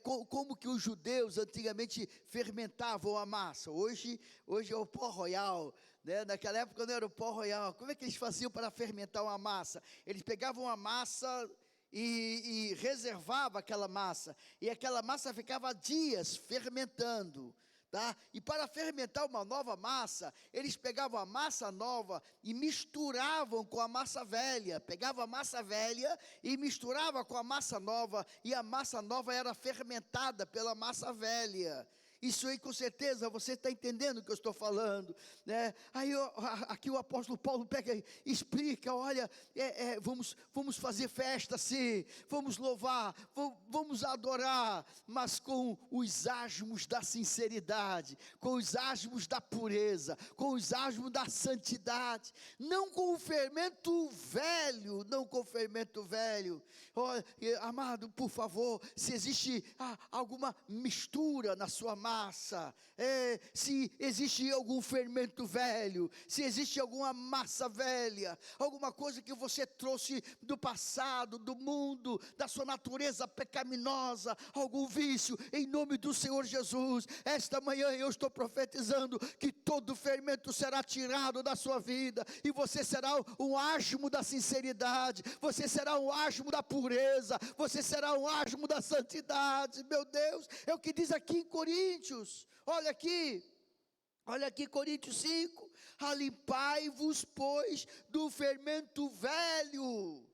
como que os judeus antigamente fermentavam a massa. Hoje é o pó royal, né? Naquela época não era o pó royal. Como é que eles faziam para fermentar uma massa? Eles pegavam a massa e reservavam aquela massa, e aquela massa ficava dias fermentando, tá? E para fermentar uma nova massa, eles pegavam a massa nova e misturavam com a massa velha. Pegavam a massa velha e misturava com a massa nova, e a massa nova era fermentada pela massa velha. Isso aí, com certeza, você está entendendo o que eu estou falando, né? Aí aqui o apóstolo Paulo pega e explica: olha, vamos fazer festa sim, vamos louvar, vamos adorar, mas com os asmos da sinceridade, com os asmos da pureza, com os asmos da santidade, não com o fermento velho, não com o fermento velho. Olha, amado, por favor, se existe alguma mistura na sua massa, massa, se existe algum fermento velho, se existe alguma massa velha, alguma coisa que você trouxe do passado, do mundo, da sua natureza pecaminosa, algum vício, em nome do Senhor Jesus, esta manhã eu estou profetizando que todo fermento será tirado da sua vida, e você será um asmo da sinceridade, você será um asmo da pureza, você será um asmo da santidade. Meu Deus, é o que diz aqui em Coríntios, olha aqui Coríntios 5, alimpai-vos, pois, do fermento velho,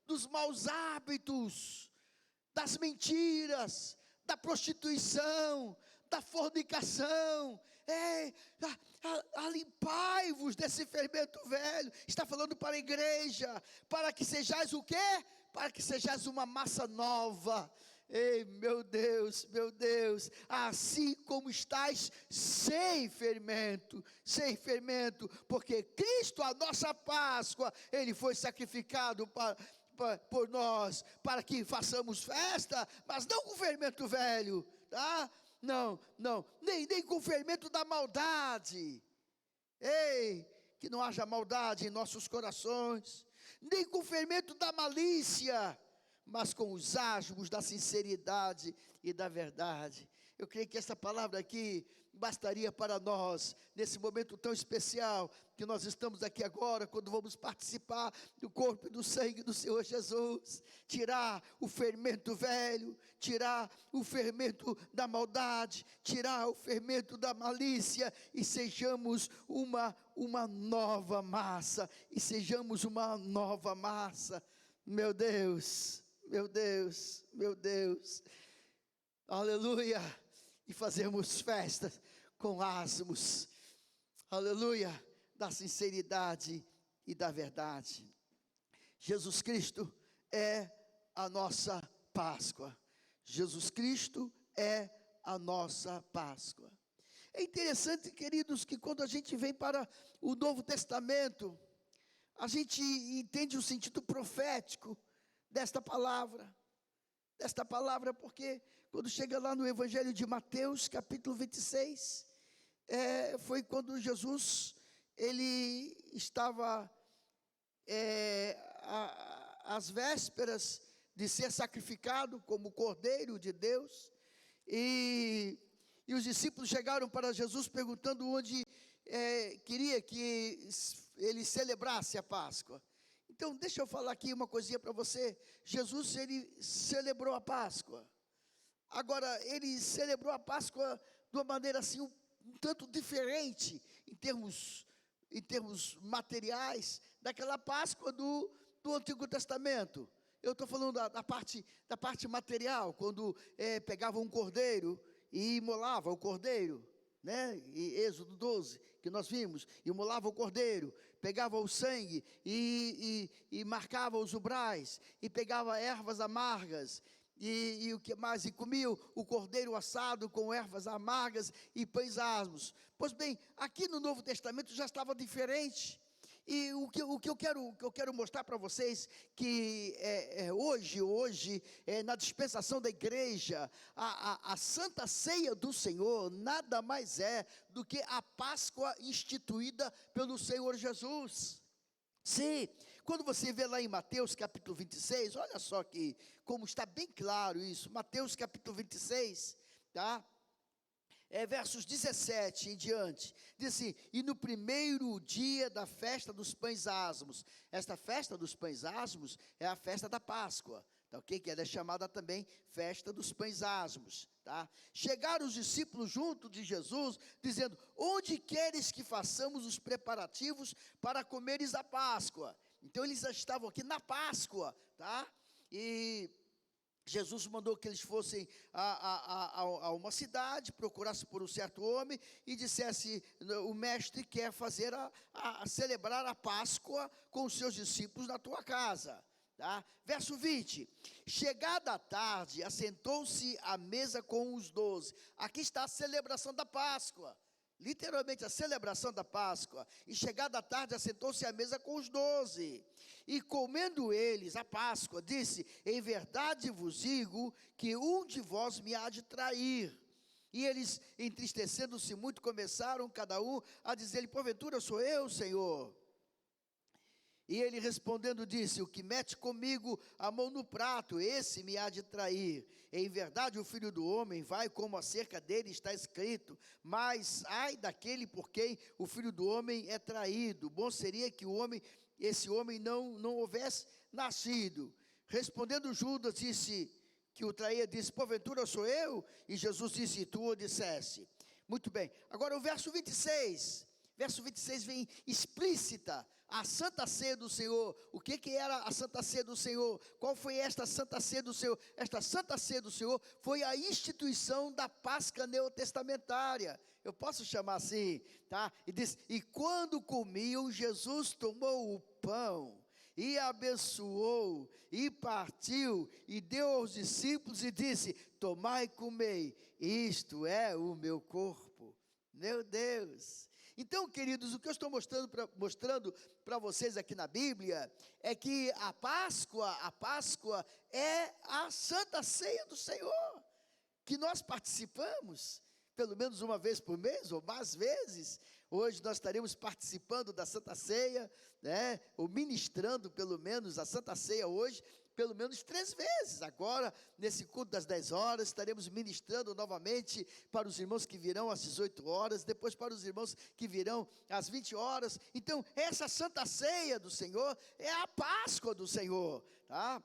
dos maus hábitos, das mentiras, da prostituição, da fornicação, alimpai-vos desse fermento velho. Está falando para a igreja, para que sejais o quê? Para que sejais uma massa nova. Ei, meu Deus, assim como estáis sem fermento, porque Cristo, a nossa Páscoa, Ele foi sacrificado por nós, para que façamos festa, mas não com fermento velho, tá? Não, nem com o fermento da maldade. Ei, que não haja maldade em nossos corações, nem com o fermento da malícia, mas com os asmos da sinceridade e da verdade. Eu creio que essa palavra aqui bastaria para nós, nesse momento tão especial, que nós estamos aqui agora, quando vamos participar do corpo e do sangue do Senhor Jesus, tirar o fermento velho, tirar o fermento da maldade, tirar o fermento da malícia, e sejamos uma nova massa, meu Deus, aleluia, e fazermos festas com asmos, aleluia, da sinceridade e da verdade. Jesus Cristo é a nossa Páscoa, É interessante, queridos, que quando a gente vem para o Novo Testamento, a gente entende o sentido profético desta palavra, porque quando chega lá no Evangelho de Mateus, capítulo 26, foi quando Jesus, ele estava às vésperas de ser sacrificado como Cordeiro de Deus, e os discípulos chegaram para Jesus perguntando onde queria que ele celebrasse a Páscoa. Então, deixa eu falar aqui uma coisinha para você. Jesus, ele celebrou a Páscoa. Agora, ele celebrou a Páscoa de uma maneira assim, um tanto diferente, em termos materiais, daquela Páscoa do Antigo Testamento. Eu estou falando da parte material, quando pegavam um cordeiro e imolava o cordeiro, né? E Êxodo 12, que nós vimos, imolava o cordeiro, pegava o sangue e marcava os umbrais, e pegava ervas amargas, e o que mais? E comia o cordeiro assado com ervas amargas e pães asmos. Pois bem, aqui no Novo Testamento já estava diferente. E o que eu quero mostrar para vocês, que hoje na dispensação da igreja, a Santa Ceia do Senhor nada mais é do que a Páscoa instituída pelo Senhor Jesus. Sim, quando você vê lá em Mateus capítulo 26, olha só aqui, como está bem claro isso, Mateus capítulo 26, tá? Versos 17 em diante, diz assim: e no primeiro dia da festa dos pães asmos, esta festa dos pães asmos é a festa da Páscoa, tá ok? Que ela é chamada também festa dos pães asmos, tá? Chegaram os discípulos junto de Jesus, dizendo: onde queres que façamos os preparativos para comeres a Páscoa? Então eles já estavam aqui na Páscoa, tá? E Jesus mandou que eles fossem a uma cidade, procurasse por um certo homem e dissesse: o mestre quer fazer celebrar a Páscoa com os seus discípulos na tua casa. Tá? Verso 20, chegada a tarde, assentou-se à mesa com os 12. Aqui está a celebração da Páscoa. literalmente a celebração da Páscoa, e chegada a tarde, assentou-se à mesa com os 12, e comendo eles a Páscoa, disse: em verdade vos digo, que um de vós me há de trair. E eles, entristecendo-se muito, começaram cada um a dizer-lhe: porventura sou eu, Senhor? E ele respondendo disse: o que mete comigo a mão no prato, esse me há de trair. Em verdade o Filho do Homem vai, como acerca dele está escrito, mas ai daquele por quem o Filho do Homem é traído. Bom seria que esse homem não houvesse nascido. Respondendo Judas, disse, que o traía, disse: porventura sou eu? E Jesus disse: tu o disseste. Muito bem, agora o verso 26. Verso 26 vem explícita a Santa Ceia do Senhor. O que era a Santa Ceia do Senhor? Qual foi esta Santa Ceia do Senhor? Esta Santa Ceia do Senhor foi a instituição da Páscoa neotestamentária. Eu posso chamar assim, tá? E diz: e quando comiam, Jesus tomou o pão e abençoou, e partiu, e deu aos discípulos, e disse: tomai e comei, isto é o meu corpo. Meu Deus! Então, queridos, o que eu estou mostrando para vocês aqui na Bíblia, é que a Páscoa é a Santa Ceia do Senhor, que nós participamos, pelo menos uma vez por mês, ou mais vezes. Hoje nós estaremos participando da Santa Ceia, né, ou ministrando pelo menos a Santa Ceia hoje, pelo menos 3 vezes. Agora, nesse culto das 10 horas, estaremos ministrando novamente para os irmãos que virão às 18 horas, depois para os irmãos que virão às 20 horas. Então, essa Santa Ceia do Senhor é a Páscoa do Senhor, tá?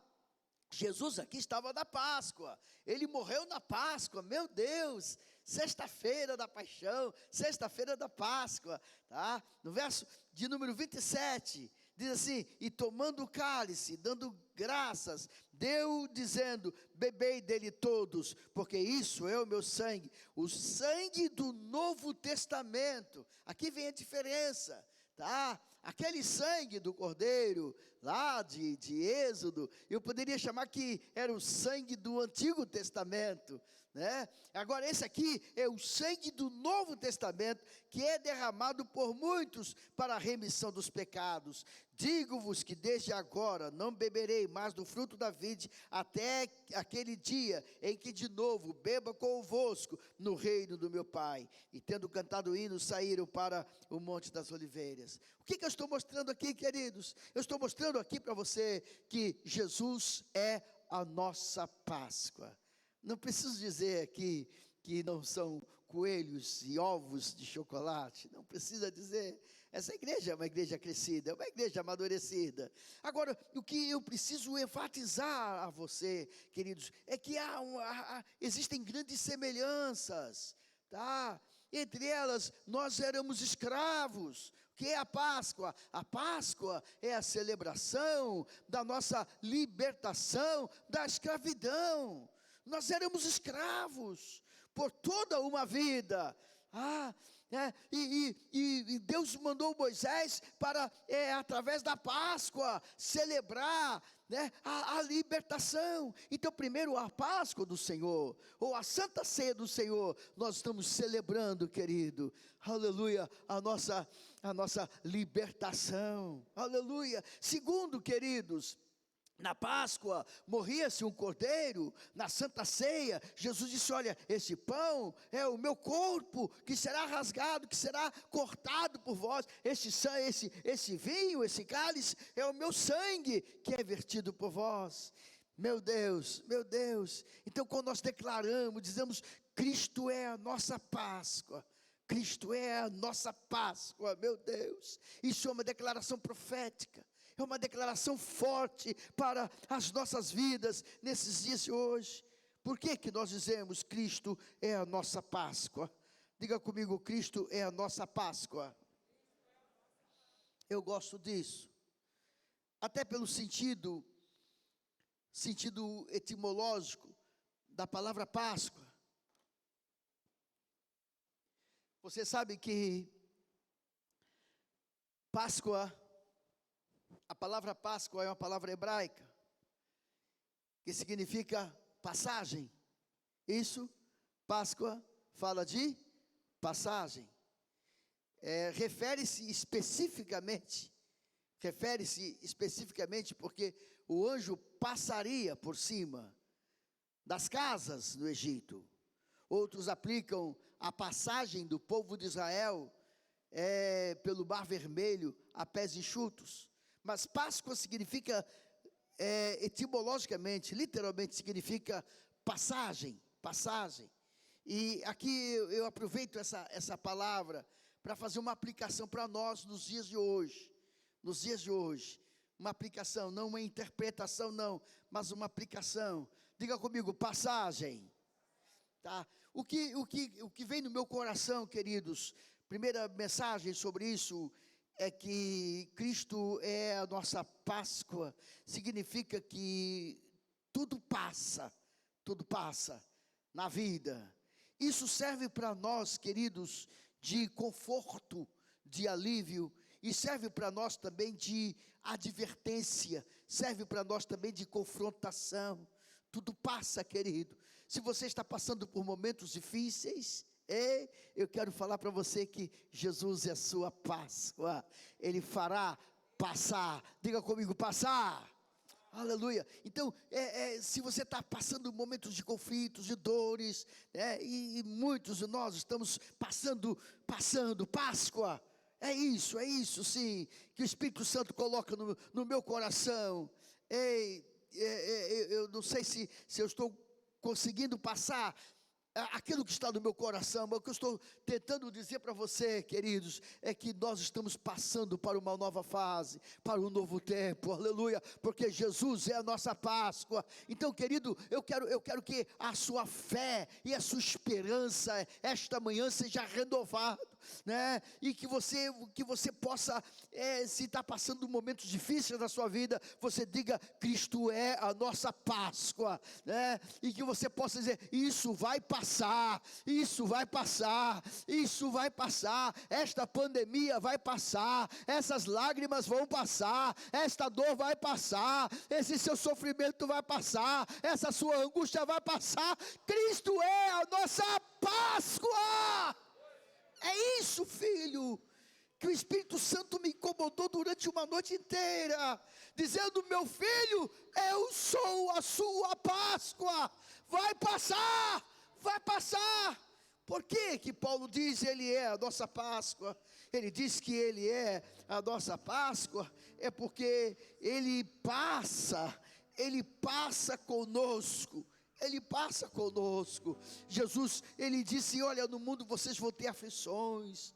Jesus aqui estava na Páscoa, ele morreu na Páscoa, meu Deus, sexta-feira da paixão, sexta-feira da Páscoa, tá? No verso de número 27, diz assim: e tomando o cálice, dando graças, deu dizendo: bebei dele todos, porque isso é o meu sangue, o sangue do Novo Testamento. Aqui vem a diferença, tá? Aquele sangue do Cordeiro, lá de Êxodo, eu poderia chamar que era o sangue do Antigo Testamento, né? Agora esse aqui é o sangue do Novo Testamento, que é derramado por muitos para a remissão dos pecados. Digo-vos que desde agora não beberei mais do fruto da vide, até aquele dia em que de novo beba convosco no reino do meu Pai. E tendo cantado o hino, saíram para o Monte das Oliveiras. O que eu estou mostrando aqui, queridos? Eu estou mostrando aqui para você que Jesus é a nossa Páscoa. Não preciso dizer aqui que não são coelhos e ovos de chocolate, não precisa dizer. Essa igreja é uma igreja crescida, é uma igreja amadurecida. Agora, o que eu preciso enfatizar a você, queridos, é que existem grandes semelhanças, tá? Entre elas, nós éramos escravos. O que é a Páscoa? A Páscoa é a celebração da nossa libertação da escravidão. Nós éramos escravos por toda uma vida. E Deus mandou Moisés para, através da Páscoa, celebrar, né, a libertação. Então, primeiro a Páscoa do Senhor, ou a Santa Ceia do Senhor, nós estamos celebrando, querido, aleluia, a nossa libertação, aleluia. Segundo, queridos, na Páscoa, morria-se um cordeiro. Na Santa Ceia, Jesus disse: olha, esse pão é o meu corpo, que será rasgado, que será cortado por vós. Esse vinho, esse cálice, é o meu sangue, que é vertido por vós. Meu Deus, meu Deus. Então, quando nós declaramos, dizemos: Cristo é a nossa Páscoa, Cristo é a nossa Páscoa, meu Deus. Isso é uma declaração profética, é uma declaração forte para as nossas vidas nesses dias de hoje. Por que nós dizemos Cristo é a nossa Páscoa? Diga comigo: Cristo é a nossa Páscoa. Eu gosto disso, até pelo sentido etimológico da palavra Páscoa. Você sabe que Páscoa, a palavra Páscoa é uma palavra hebraica, que significa passagem. Isso, Páscoa, fala de passagem. refere-se especificamente porque o anjo passaria por cima das casas do Egito. Outros aplicam a passagem do povo de Israel pelo Mar Vermelho a pés enxutos. Mas Páscoa significa, etimologicamente, literalmente significa passagem. E aqui eu aproveito essa palavra para fazer uma aplicação para nós nos dias de hoje. Uma aplicação, não uma interpretação não, mas uma aplicação. Diga comigo, passagem. Tá? O que vem no meu coração, queridos, primeira mensagem sobre isso é que Cristo é a nossa Páscoa. Significa que tudo passa na vida. Isso serve para nós, queridos, de conforto, de alívio, e serve para nós também de advertência, serve para nós também de confrontação. Tudo passa, querido. Se você está passando por momentos difíceis, eu quero falar para você que Jesus é a sua Páscoa. Ele fará passar. Diga comigo, passar. Aleluia. Então, se você está passando momentos de conflitos, de dores, e muitos de nós estamos passando Páscoa. É isso sim, que o Espírito Santo coloca no meu coração. Eu não sei se eu estou conseguindo passar aquilo que está no meu coração, mas o que eu estou tentando dizer para você, queridos, é que nós estamos passando para uma nova fase, para um novo tempo, aleluia, porque Jesus é a nossa Páscoa. Então, querido, eu quero que a sua fé e a sua esperança esta manhã seja renovada, né? E que você possa, se está passando momentos difíceis na sua vida, você diga, Cristo é a nossa Páscoa, né? E que você possa dizer, isso vai passar, esta pandemia vai passar, essas lágrimas vão passar, esta dor vai passar, esse seu sofrimento vai passar, essa sua angústia vai passar. Cristo é a nossa Páscoa. É isso, filho, que o Espírito Santo me incomodou durante uma noite inteira, dizendo, meu filho, eu sou a sua Páscoa, vai passar. Por que Paulo diz ele é a nossa Páscoa? Ele diz que ele é a nossa Páscoa, é porque ele passa conosco. Jesus, ele disse, olha, no mundo vocês vão ter aflições,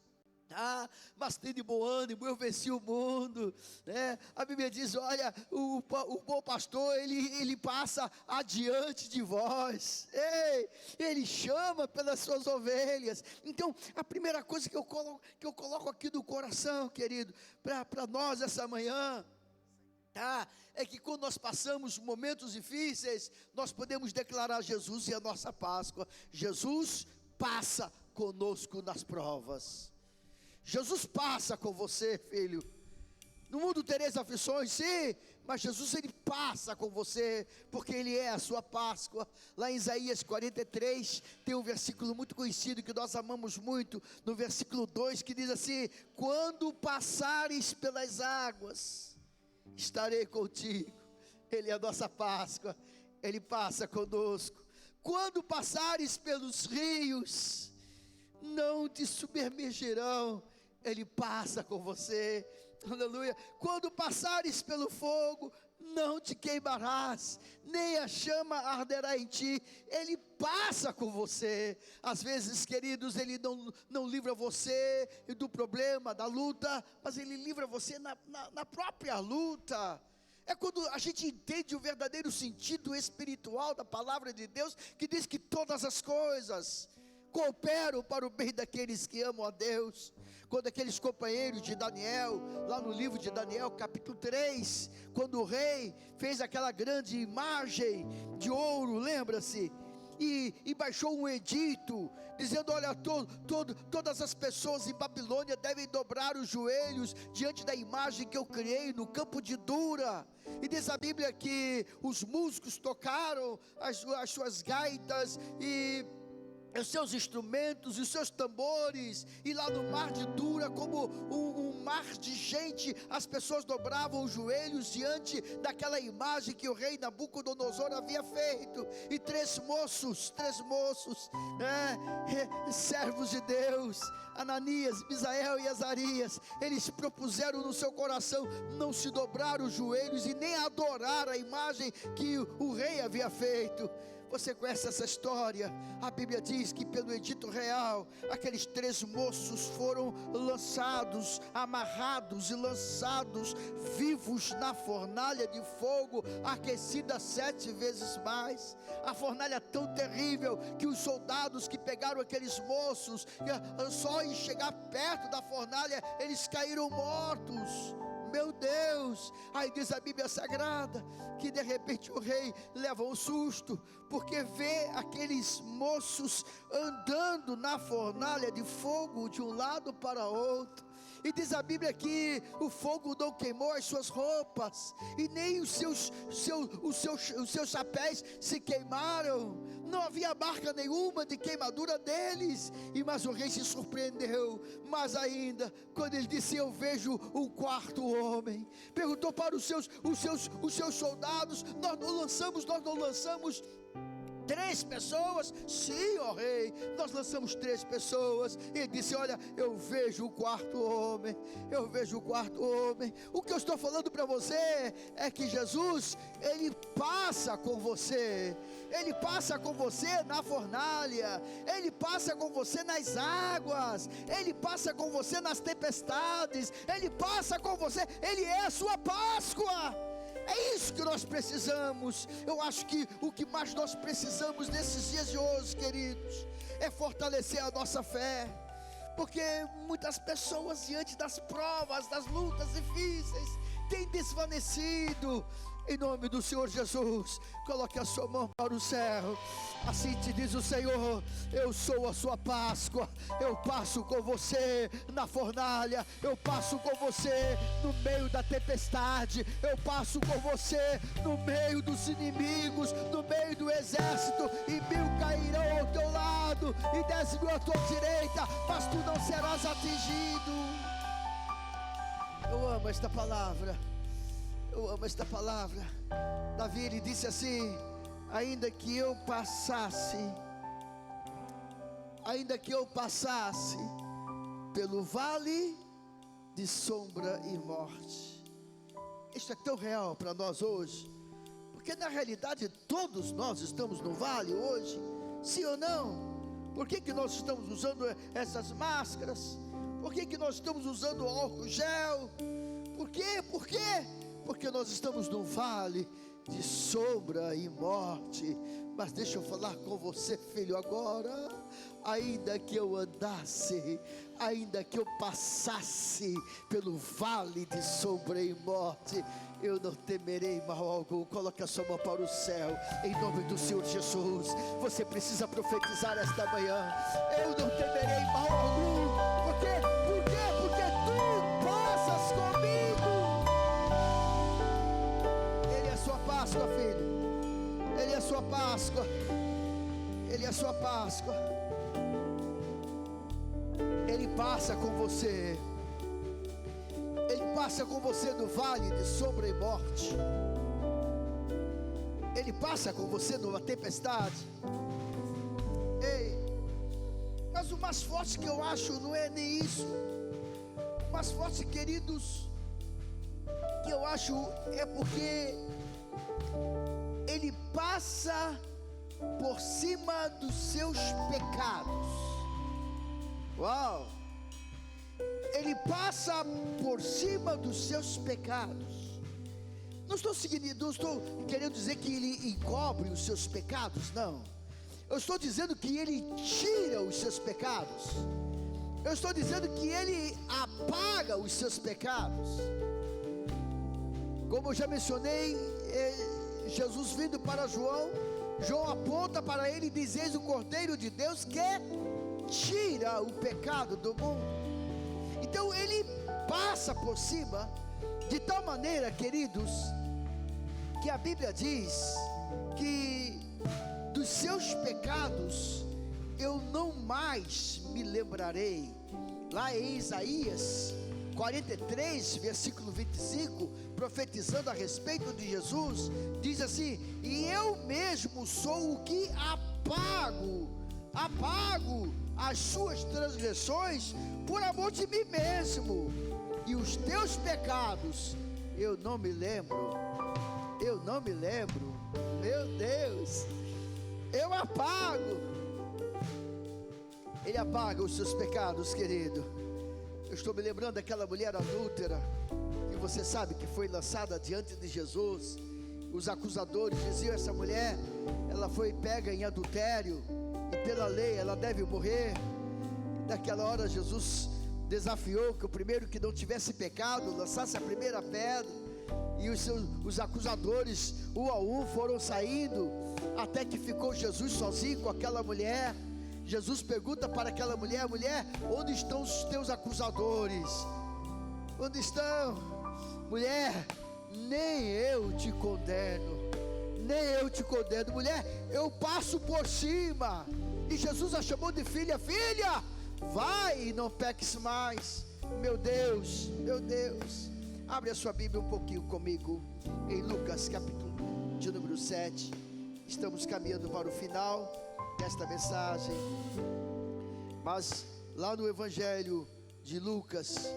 mas tem de bom ânimo, eu venci o mundo, né? A Bíblia diz, olha, o bom pastor, ele passa adiante de vós, ele chama pelas suas ovelhas. Então, a primeira coisa que eu coloco aqui do coração, querido, para nós essa manhã, é que quando nós passamos momentos difíceis, nós podemos declarar, Jesus é a nossa Páscoa. Jesus passa conosco nas provas. Jesus passa com você, filho. No mundo tereis aflições, sim, mas Jesus, ele passa com você, porque ele é a sua Páscoa. Lá em Isaías 43, tem um versículo muito conhecido, que nós amamos muito, no versículo 2, que diz assim, quando passares pelas águas, estarei contigo. Ele é a nossa Páscoa, ele passa conosco. Quando passares pelos rios, não te submergirão, ele passa com você, aleluia. Quando passares pelo fogo, não te queimarás, nem a chama arderá em ti, ele passa com você. Às vezes, queridos, ele não livra você do problema, da luta, mas ele livra você na própria luta. É quando a gente entende o verdadeiro sentido espiritual da palavra de Deus, que diz que todas as coisas cooperam para o bem daqueles que amam a Deus. Quando aqueles companheiros de Daniel, lá no livro de Daniel, capítulo 3, quando o rei fez aquela grande imagem de ouro, lembra-se? E baixou um edito, dizendo, olha, todas as pessoas em Babilônia devem dobrar os joelhos diante da imagem que eu criei no campo de Dura. E diz a Bíblia que os músicos tocaram as suas gaitas, e os seus instrumentos e os seus tambores, e lá no mar de Dura, como um mar de gente, as pessoas dobravam os joelhos diante daquela imagem que o rei Nabucodonosor havia feito, e três moços, servos de Deus, Ananias, Misael e Azarias, eles propuseram no seu coração não se dobrar os joelhos e nem adorar a imagem que o rei havia feito. Você conhece essa história? A Bíblia diz que pelo edito real, aqueles três moços foram lançados, amarrados e lançados vivos na fornalha de fogo, aquecida 7 vezes mais. A fornalha tão terrível que os soldados que pegaram aqueles moços, só em chegar perto da fornalha, eles caíram mortos. Meu Deus! Aí diz a Bíblia Sagrada que de repente o rei leva um susto, porque vê aqueles moços andando na fornalha de fogo de um lado para outro. E diz a Bíblia que o fogo não queimou as suas roupas, e nem os seus chapéus se queimaram. Não havia marca nenhuma de queimadura deles. Mas o rei se surpreendeu. Mas ainda, quando ele disse: eu vejo o quarto homem, perguntou para os seus soldados: nós não lançamos 3 pessoas? Sim, ó rei, nós lançamos 3 pessoas. E ele disse: olha, eu vejo o quarto homem, eu vejo o quarto homem. O que eu estou falando para você é que Jesus, Ele passa com você. Ele passa com você na fornalha, Ele passa com você nas águas, Ele passa com você nas tempestades, Ele passa com você, Ele é a sua Páscoa. É isso que nós precisamos. Eu acho que o que mais nós precisamos nesses dias de hoje, queridos, é fortalecer a nossa fé. Porque muitas pessoas, diante das provas, das lutas difíceis, têm desvanecido. Em nome do Senhor Jesus, coloque a sua mão para o céu. Assim te diz o Senhor: eu sou a sua Páscoa. Eu passo com você na fornalha, eu passo com você no meio da tempestade, eu passo com você no meio dos inimigos, no meio do exército. E 1000 cairão ao teu lado e 10.000 à tua direita, mas tu não serás atingido. Eu amo esta palavra. Eu amo esta palavra. Davi, ele disse assim: ainda que eu passasse pelo vale de sombra e morte. Isso é tão real para nós hoje, porque na realidade todos nós estamos no vale hoje, sim ou não? Por que nós estamos usando essas máscaras? Por que nós estamos usando álcool gel? Por quê? Porque nós estamos num vale de sombra e morte. Mas deixa eu falar com você, filho, agora. Ainda que eu andasse, ainda que eu passasse pelo vale de sombra e morte, eu não temerei mal algum. Coloque a sua mão para o céu, em nome do Senhor Jesus. Você precisa profetizar esta manhã: eu não temerei mal algum. Por quê? Porque tu passas comigo. Ele é a sua Páscoa, filho. Ele é a sua Páscoa. Ele é a sua Páscoa. Ele passa com você. Ele passa com você no vale de sombra e morte. Ele passa com você numa tempestade. Ei, mas o mais forte que eu acho não é nem isso. O mais forte, queridos, que eu acho é porque Ele passa por cima dos seus pecados. Uau! Ele passa por cima dos seus pecados. Não estou querendo dizer que Ele encobre os seus pecados, não. Eu estou dizendo que Ele tira os seus pecados. Eu estou dizendo que Ele apaga os seus pecados. Como eu já mencionei, Jesus vindo para João aponta para ele e diz: eis o Cordeiro de Deus que tira o pecado do mundo. Então Ele passa por cima, de tal maneira, queridos, que a Bíblia diz que dos seus pecados eu não mais me lembrarei. Lá em Isaías 43, versículo 25, profetizando a respeito de Jesus, diz assim: e eu mesmo sou o que apago as suas transgressões por amor de mim mesmo, e os teus pecados eu não me lembro. Meu Deus, eu apago. Ele apaga os seus pecados, querido. Eu estou me lembrando daquela mulher adúltera, que você sabe que foi lançada diante de Jesus. Os acusadores diziam: essa mulher, ela foi pega em adultério, e pela lei ela deve morrer. E naquela hora Jesus desafiou que o primeiro que não tivesse pecado lançasse a primeira pedra. E os acusadores, um a um, foram saindo, até que ficou Jesus sozinho com aquela mulher. Jesus pergunta para aquela mulher: mulher, onde estão os teus acusadores? Onde estão? Mulher, nem eu te condeno. Mulher, eu passo por cima. E Jesus a chamou de filha: filha, vai e não peques mais. Meu Deus. Abre a sua Bíblia um pouquinho comigo em Lucas capítulo de número 7. Estamos caminhando para o final desta mensagem, mas lá no Evangelho de Lucas,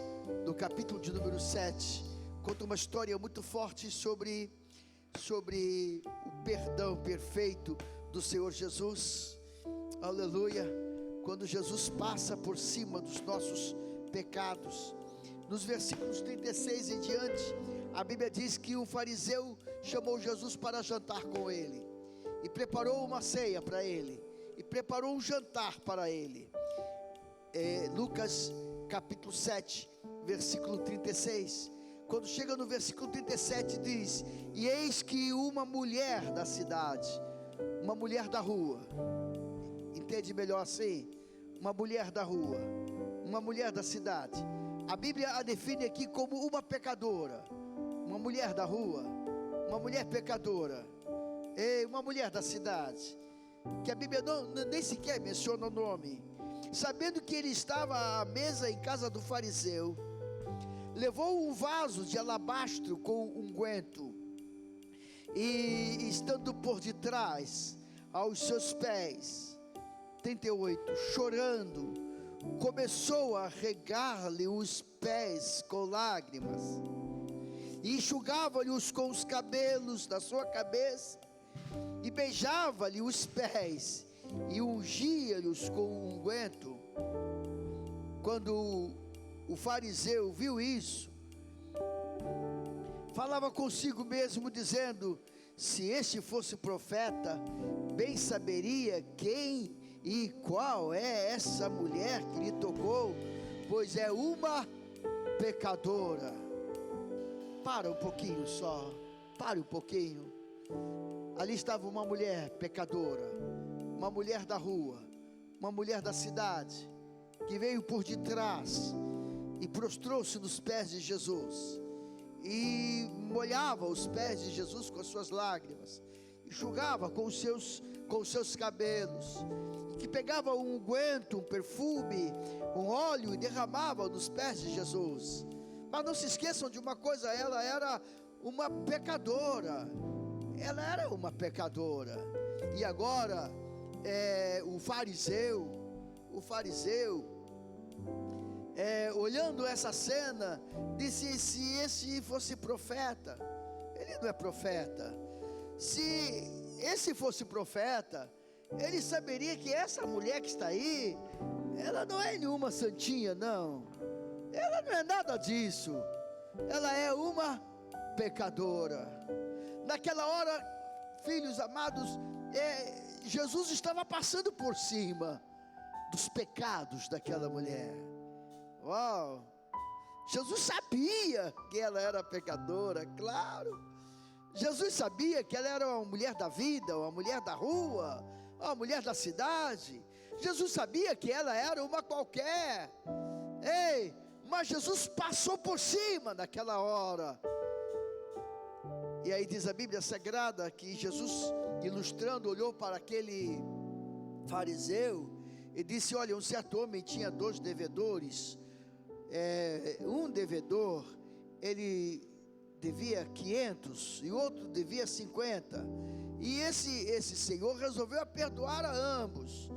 no capítulo de número 7, conta uma história muito forte sobre o perdão perfeito do Senhor Jesus. Aleluia. Quando Jesus passa por cima dos nossos pecados. Nos versículos 36 em diante, a Bíblia diz que um fariseu chamou Jesus para jantar com ele, e preparou uma ceia para ele, e preparou um jantar para ele. Lucas capítulo 7, versículo 36. Quando chega no versículo 37, diz: e eis que uma mulher da cidade, uma mulher da rua, entende melhor assim? Uma mulher da rua, uma mulher da cidade. A Bíblia a define aqui como uma pecadora, uma mulher da rua, uma mulher pecadora, uma mulher da cidade, que a Bíblia nem sequer menciona o nome. Sabendo que ele estava à mesa em casa do fariseu, levou um vaso de alabastro com unguento, e estando por detrás aos seus pés, 38, chorando, começou a regar-lhe os pés com lágrimas, e enxugava-lhe-os com os cabelos da sua cabeça, e beijava-lhe os pés, e ungia-lhes com unguento. Quando o fariseu viu isso, falava consigo mesmo, dizendo: se este fosse profeta, bem saberia quem e qual é essa mulher que lhe tocou, pois é uma pecadora. Para um pouquinho só, pare um pouquinho. Ali estava uma mulher pecadora, uma mulher da rua, uma mulher da cidade, que veio por detrás e prostrou-se nos pés de Jesus, e molhava os pés de Jesus com as suas lágrimas, enxugava com os seus cabelos, que pegava um unguento, um perfume, um óleo, e derramava nos pés de Jesus. Mas não se esqueçam de uma coisa: ela era uma pecadora. E agora o fariseu, olhando essa cena, disse: se esse fosse profeta. Ele não é profeta. Se esse fosse profeta, ele saberia que essa mulher que está aí, ela não é nenhuma santinha, não. Ela não é nada disso. Ela é uma pecadora. Naquela hora, filhos amados, Jesus estava passando por cima dos pecados daquela mulher. Uau! Jesus sabia que ela era pecadora, claro. Jesus sabia que ela era uma mulher da vida, uma mulher da rua, uma mulher da cidade. Jesus sabia que ela era uma qualquer. Mas Jesus passou por cima naquela hora. E aí diz a Bíblia Sagrada que Jesus, ilustrando, olhou para aquele fariseu e disse: olha, um certo homem tinha 2 devedores. Um devedor, ele devia 500 e outro devia 50. E esse senhor resolveu perdoar a ambos.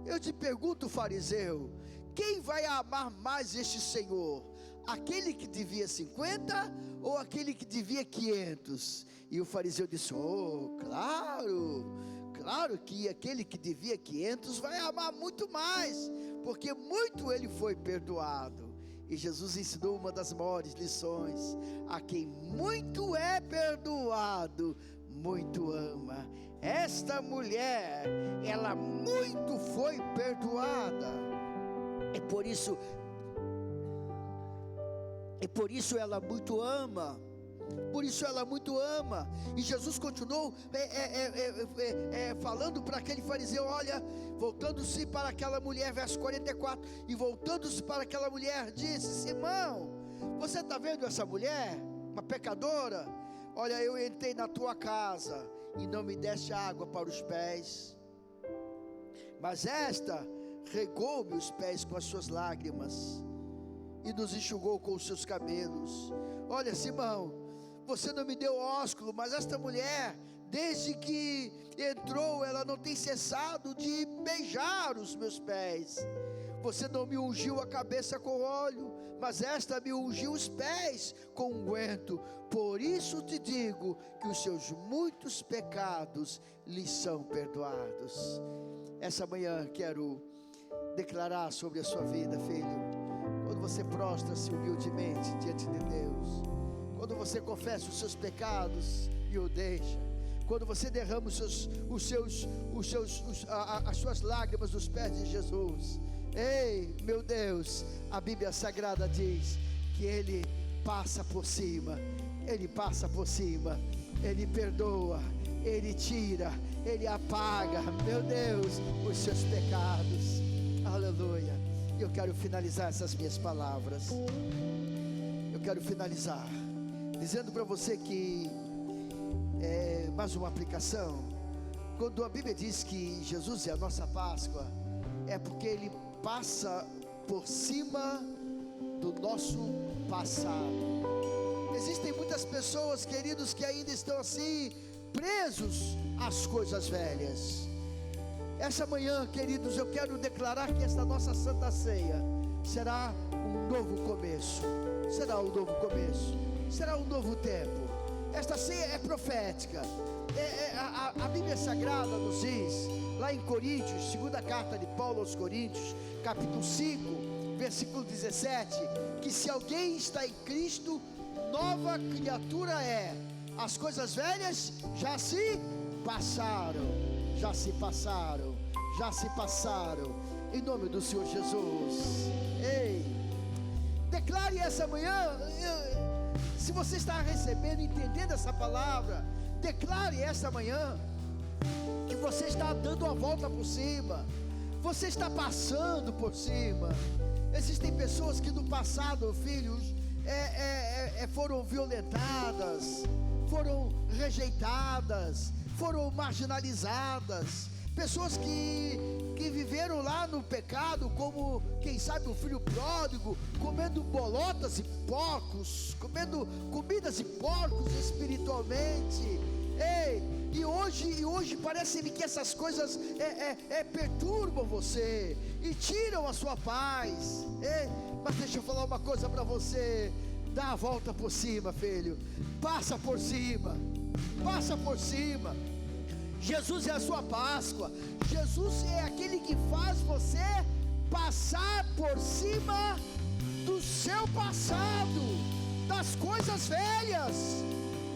Eu te pergunto, fariseu, quem vai amar mais este senhor? Aquele que devia 50 ou aquele que devia 500? E o fariseu disse: oh, claro que aquele que devia 500 vai amar muito mais, porque muito ele foi perdoado. E Jesus ensinou uma das maiores lições: a quem muito é perdoado, muito ama. Esta mulher, ela muito foi perdoada, e por isso ela muito ama. Por isso ela muito ama. E Jesus continuou falando para aquele fariseu, olha, voltando-se para aquela mulher, verso 44, e voltando-se para aquela mulher, disse: Simão, você está vendo essa mulher, uma pecadora? Olha, eu entrei na tua casa e não me deste água para os pés, mas esta regou-me os pés com as suas lágrimas e nos enxugou com os seus cabelos. Olha, Simão, você não me deu ósculo, mas esta mulher, desde que entrou, ela não tem cessado de beijar os meus pés. Você não me ungiu a cabeça com óleo, mas esta me ungiu os pés com unguento. Por isso te digo que os seus muitos pecados lhes são perdoados. Essa manhã quero declarar sobre a sua vida, filho. Quando você prostra-se humildemente diante de Deus, quando você confessa os seus pecados e o deixa, quando você derrama as suas lágrimas nos pés de Jesus, ei, meu Deus, a Bíblia Sagrada diz que Ele passa por cima, Ele passa por cima, Ele perdoa, Ele tira, Ele apaga, meu Deus, os seus pecados. Aleluia. Eu quero finalizar essas minhas palavras. Eu quero finalizar dizendo para você que mais uma aplicação. Quando a Bíblia diz que Jesus é a nossa Páscoa, é porque Ele passa por cima do nosso passado. Existem muitas pessoas, queridos, que ainda estão assim, presos às coisas velhas. Essa manhã, queridos, eu quero declarar que esta nossa Santa Ceia será um novo começo. Será um novo começo. Será um novo tempo. Esta ceia é profética. A Bíblia Sagrada nos diz, lá em Coríntios, segunda carta de Paulo aos Coríntios, capítulo 5, versículo 17, que se alguém está em Cristo, nova criatura é. As coisas velhas já se passaram. Já se passaram, já se passaram, em nome do Senhor Jesus. Ei, declare essa manhã, se você está recebendo, entendendo essa palavra, declare essa manhã, que você está dando a volta por cima, você está passando por cima. Existem pessoas que no passado, filhos, foram violentadas, foram rejeitadas, foram marginalizadas, pessoas que viveram lá no pecado, como quem sabe o filho pródigo, comendo bolotas e porcos, comendo comidas e porcos espiritualmente. Ei, e hoje parece-me que essas coisas perturbam você e tiram a sua paz. Ei, mas deixa eu falar uma coisa para você: dá a volta por cima, filho, passa por cima. Passa por cima. Jesus é a sua Páscoa. Jesus é aquele que faz você passar por cima do seu passado, das coisas velhas.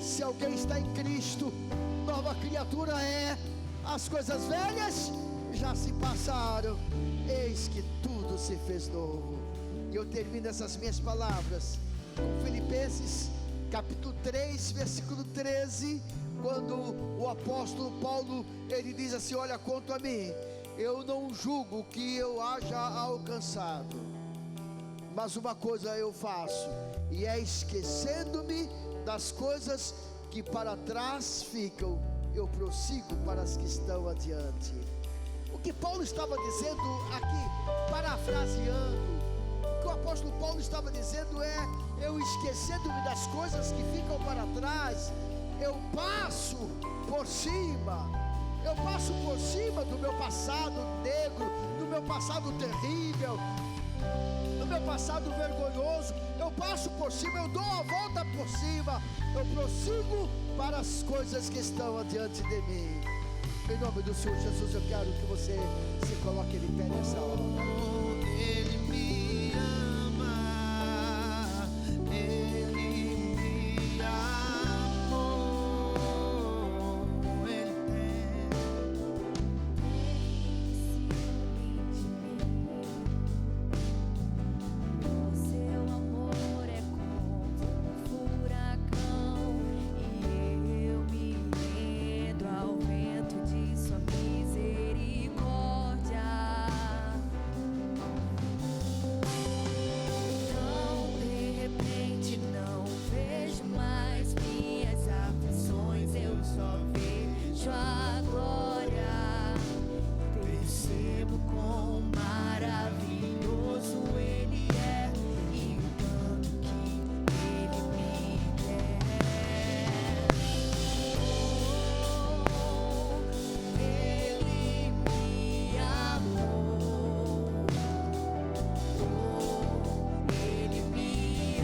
Se alguém está em Cristo, nova criatura é. As coisas velhas já se passaram, eis que tudo se fez novo. E eu termino essas minhas palavras com Filipenses capítulo 3, versículo 13, quando o apóstolo Paulo, ele diz assim: olha, quanto a mim, eu não julgo que eu haja alcançado, mas uma coisa eu faço, e é esquecendo-me das coisas que para trás ficam, eu prossigo para as que estão adiante. O que Paulo estava dizendo aqui, parafraseando, o que o apóstolo Paulo estava dizendo é: eu esquecendo-me das coisas que ficam para trás, eu passo por cima do meu passado negro, do meu passado terrível, do meu passado vergonhoso. Eu passo por cima, eu dou a volta por cima, eu prossigo para as coisas que estão adiante de mim. Em nome do Senhor Jesus, eu quero que você se coloque em pé nessa hora. Ele me ama, Ele me amou, Ele O seu amor é como um furacão, e eu me rendo ao vento de sua misericórdia. Então, de repente, não vejo mais minhas aflições, eu só vejo a glória. Percebo quão maravilhoso Ele é e o tanto que Ele me quer. Ele me amou, Ele me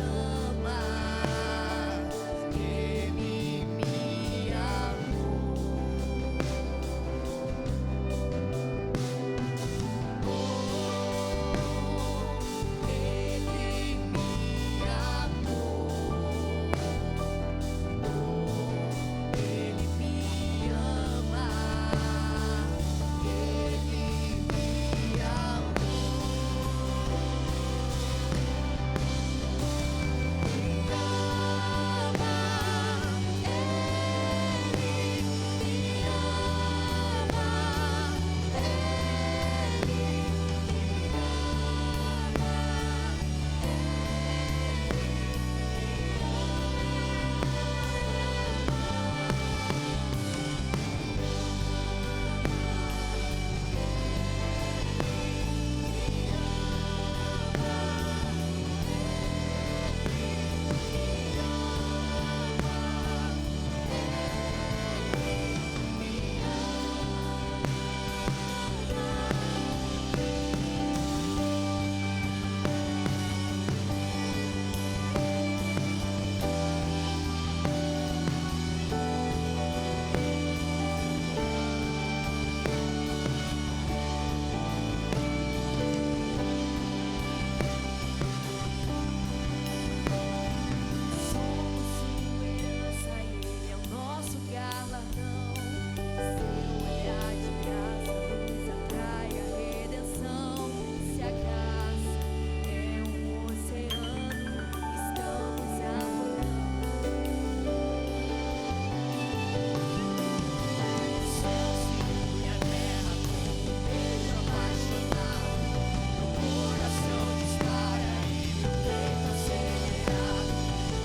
ama, Ele me amou. Ele me amou, Ele me ama, Ele me Somos sua herança, Ele é o nosso galardão. Seu olhar de graça nos atrai a redenção. Se a graça é um oceano, estamos afogando. O céu se une à terra como um beijo apaixonado. Meu coração dispara e meu peito acelerado.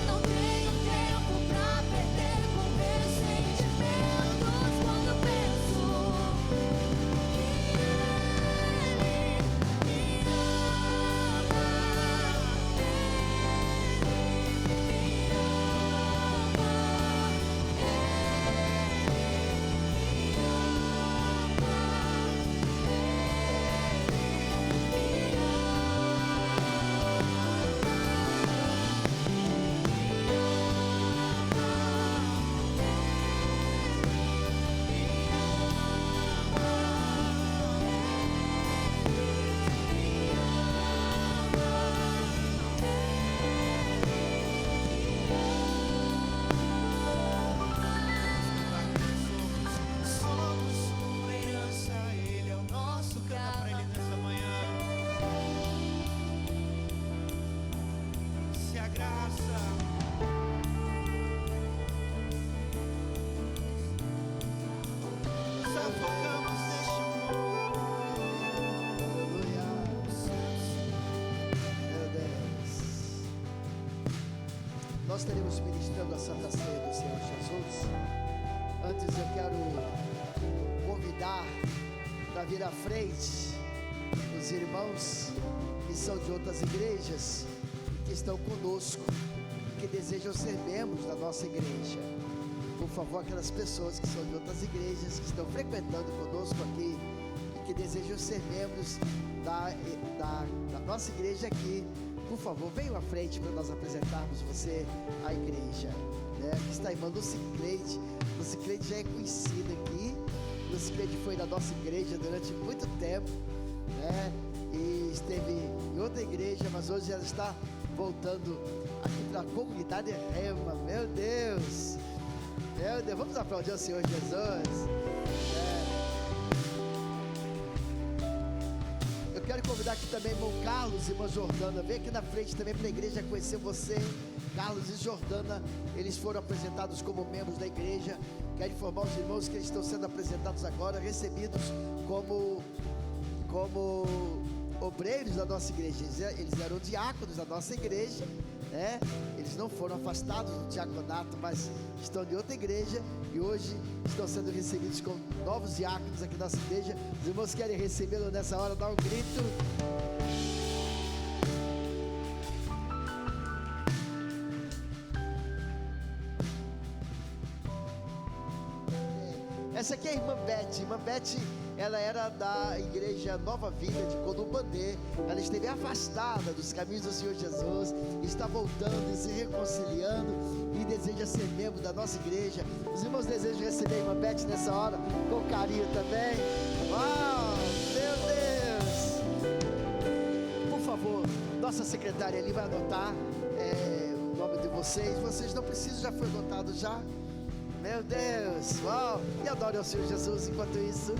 Não tenho tempo pra perder com meus sentimentos quando penso que Ele me ama, somos sua herança, Ele é o nosso galardão. Nessa manhã, se a graça nos afogamos neste mundo. Aleluia. Meu Deus. Nós estaremos ministrando a Santa Ceia do Senhor Jesus. Antes eu quero convidar para vir à frente os irmãos que são de outras igrejas, que estão conosco, que desejam ser membros da nossa igreja. Por favor, aquelas pessoas que são de outras igrejas, que estão frequentando conosco aqui e que desejam ser membros da nossa igreja aqui, por favor, venham à frente para nós apresentarmos você à igreja, né? Aqui está a irmã Lucicleide. Lucicleide já é conhecida aqui. Lucicleide foi da nossa igreja durante muito tempo, né? E esteve em outra igreja, mas hoje ela está voltando aqui para a comunidade Rema. Meu Deus, vamos aplaudir o Senhor Jesus. Eu quero convidar aqui também irmão Carlos e irmã Jordana. Vem aqui na frente também para a igreja conhecer você. Carlos e Jordana, eles foram apresentados como membros da igreja. Quero informar os irmãos que eles estão sendo apresentados agora, recebidos como obreiros da nossa igreja. Eles eram diáconos da nossa igreja, né? Eles não foram afastados do diaconato, mas estão de outra igreja e hoje estão sendo recebidos como novos diáconos aqui na nossa igreja. Os irmãos querem recebê-lo nessa hora, dá um grito. Essa aqui é a irmã Beth. Irmã Beth, ela era da igreja Nova Vida de Codumbandê. Ela esteve afastada dos caminhos do Senhor Jesus, está voltando e se reconciliando e deseja ser membro da nossa igreja. Os irmãos desejam receber a irmã Beth nessa hora com carinho também. Uau, meu Deus! Por favor, nossa secretária ali vai anotar o nome de vocês. Vocês não precisam, já foi anotado já. Meu Deus, uau! E adore ao Senhor Jesus enquanto isso.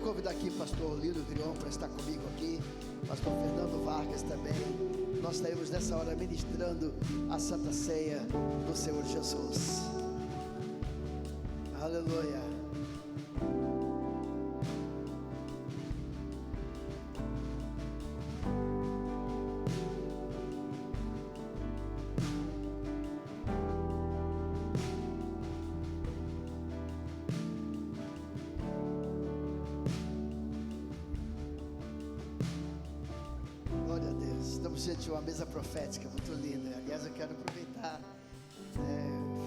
Convidar aqui pastor Lírio Grion para estar comigo aqui, pastor Fernando Vargas também. Nós estaremos nessa hora ministrando a Santa Ceia do Senhor Jesus. Aleluia. Gente, uma mesa profética muito linda. Aliás, eu quero aproveitar,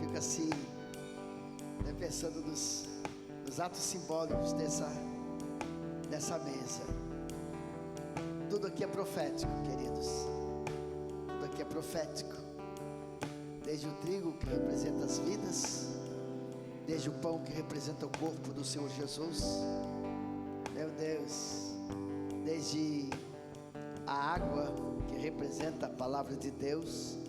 fico assim, pensando nos atos simbólicos dessa mesa. Tudo aqui é profético, queridos. Tudo aqui é profético. Desde o trigo que representa as vidas, desde o pão que representa o corpo do Senhor Jesus. Meu Deus, desde a água que representa a palavra de Deus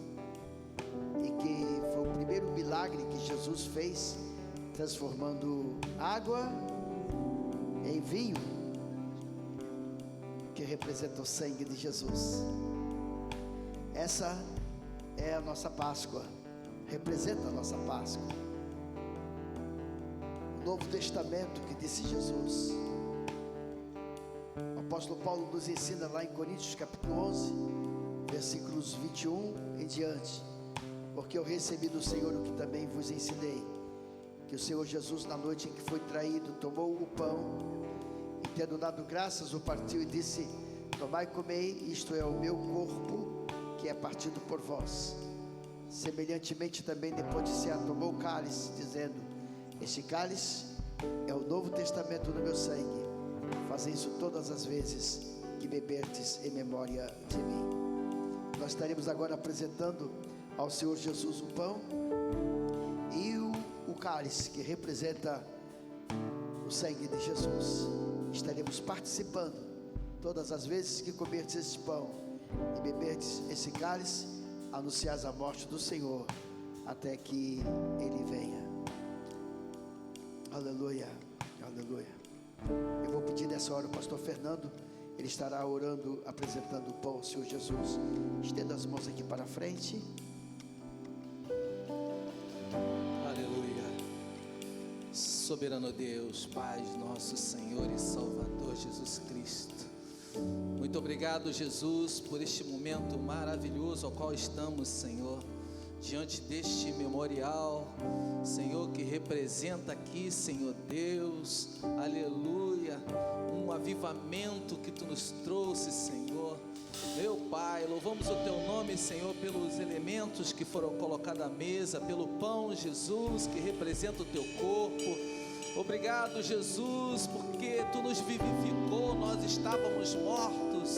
e que foi o primeiro milagre que Jesus fez, transformando água em vinho, que representa o sangue de Jesus. Essa é a nossa Páscoa, representa a nossa Páscoa. O Novo Testamento que disse Jesus. O apóstolo Paulo nos ensina lá em Coríntios capítulo 11, versículos 21 em diante: porque eu recebi do Senhor o que também vos ensinei, que o Senhor Jesus, na noite em que foi traído, tomou o pão e, tendo dado graças, o partiu e disse: tomai e comei, isto é o meu corpo, que é partido por vós. Semelhantemente também depois de cear, tomou o cálice, dizendo: este cálice é o novo testamento do meu sangue. Fazei isso todas as vezes que beberdes em memória de mim. Nós estaremos agora apresentando ao Senhor Jesus o pão e o cálice, que representa o sangue de Jesus. Estaremos participando todas as vezes que comerdes esse pão e beberdes esse cálice, anunciais a morte do Senhor até que Ele venha. Aleluia, aleluia. Eu vou pedir nessa hora o pastor Fernando, ele estará orando, apresentando o pão ao Senhor Jesus. Estenda as mãos aqui para frente. Aleluia. Soberano Deus, Pai nosso Senhor e Salvador Jesus Cristo, muito obrigado, Jesus, por este momento maravilhoso ao qual estamos, Senhor, diante deste memorial, Senhor, que representa aqui, Senhor Deus, aleluia, um avivamento que Tu nos trouxe, Senhor. Meu Pai, louvamos o Teu nome, Senhor, pelos elementos que foram colocados à mesa, pelo pão, Jesus, que representa o Teu corpo. Obrigado, Jesus, porque Tu nos vivificou. Nós estávamos mortos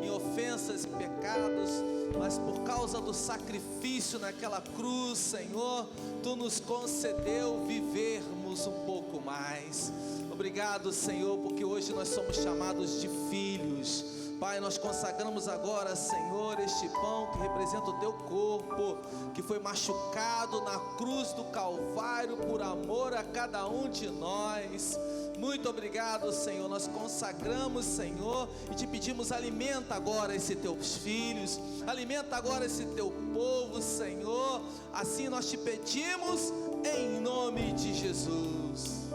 em ofensas e pecados, mas por causa do sacrifício naquela cruz, Senhor, Tu nos concedeu vivermos um pouco mais. Obrigado, Senhor, porque hoje nós somos chamados de filhos. Pai, nós consagramos agora, Senhor, este pão que representa o Teu corpo, que foi machucado na cruz do Calvário por amor a cada um de nós. Muito obrigado, Senhor. Nós consagramos, Senhor, e Te pedimos: alimenta agora esses Teus filhos, alimenta agora esse Teu povo, Senhor. Assim nós Te pedimos, em nome de Jesus.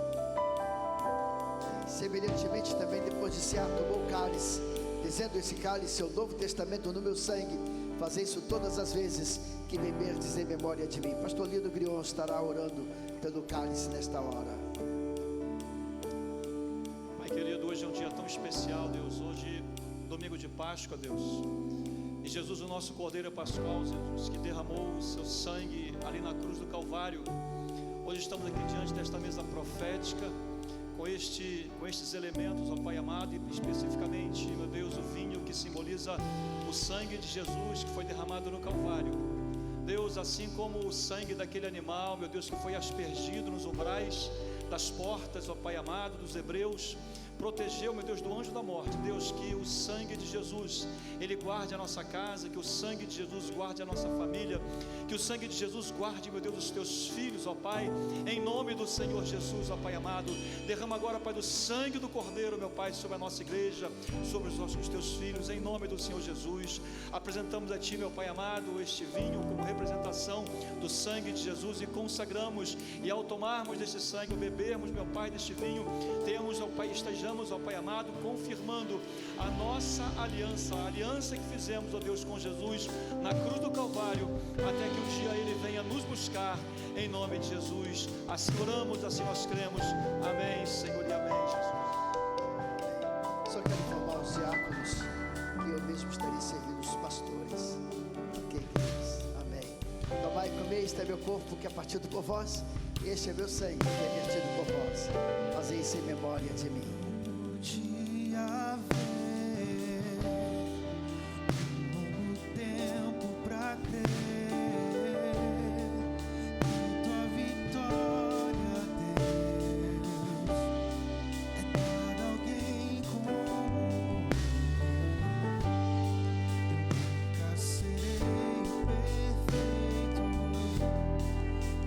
Semelhantemente também depois de cear, tomou o cálice, dizendo: esse cálice é o novo testamento no meu sangue. Fazei isso todas as vezes que beberdes em memória de mim. Pastor Lindo Grion estará orando pelo cálice nesta hora. Pai querido, hoje é um dia tão especial, Deus. Hoje, domingo de Páscoa, Deus. E Jesus, o nosso Cordeiro Pascual, Jesus, que derramou o seu sangue ali na cruz do Calvário. Hoje estamos aqui diante desta mesa profética, com estes elementos, ó Pai amado, e especificamente, meu Deus, o vinho que simboliza o sangue de Jesus que foi derramado no Calvário. Deus, assim como o sangue daquele animal, meu Deus, que foi aspergido nos umbrais das portas, ó Pai amado, dos hebreus, protegeu, meu Deus, do anjo da morte. Deus, que o sangue de Jesus, Ele guarde a nossa casa, que o sangue de Jesus guarde a nossa família, que o sangue de Jesus guarde, meu Deus, os Teus filhos, ó Pai, em nome do Senhor Jesus, ó Pai amado. Derrama agora, Pai, do sangue do Cordeiro, meu Pai, sobre a nossa igreja, sobre os Teus filhos, em nome do Senhor Jesus. Apresentamos a Ti, meu Pai amado, este vinho como representação do sangue de Jesus, e consagramos, e ao tomarmos deste sangue, bebermos, meu Pai, deste vinho, temos, ó Pai, estejamos, ó Pai amado, confirmando a nossa aliança, a aliança que fizemos, ó Deus, com Jesus na cruz do Calvário, até que um dia Ele venha nos buscar, em nome de Jesus. Assim oramos, assim nós cremos. Amém, Senhor, e amém, Jesus. Só quero informar os diáconos que eu mesmo estarei servindo os pastores. Ok, queridos? Amém. Tomai e comei, este é meu corpo que é partido por vós, este é meu sangue que é vertido por vós. Fazei isso em memória de mim. Podia ver um tempo pra crer que tua vitória, Deus, é dar alguém como eu. Nunca serei perfeito,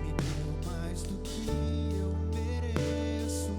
me deu mais do que eu mereço.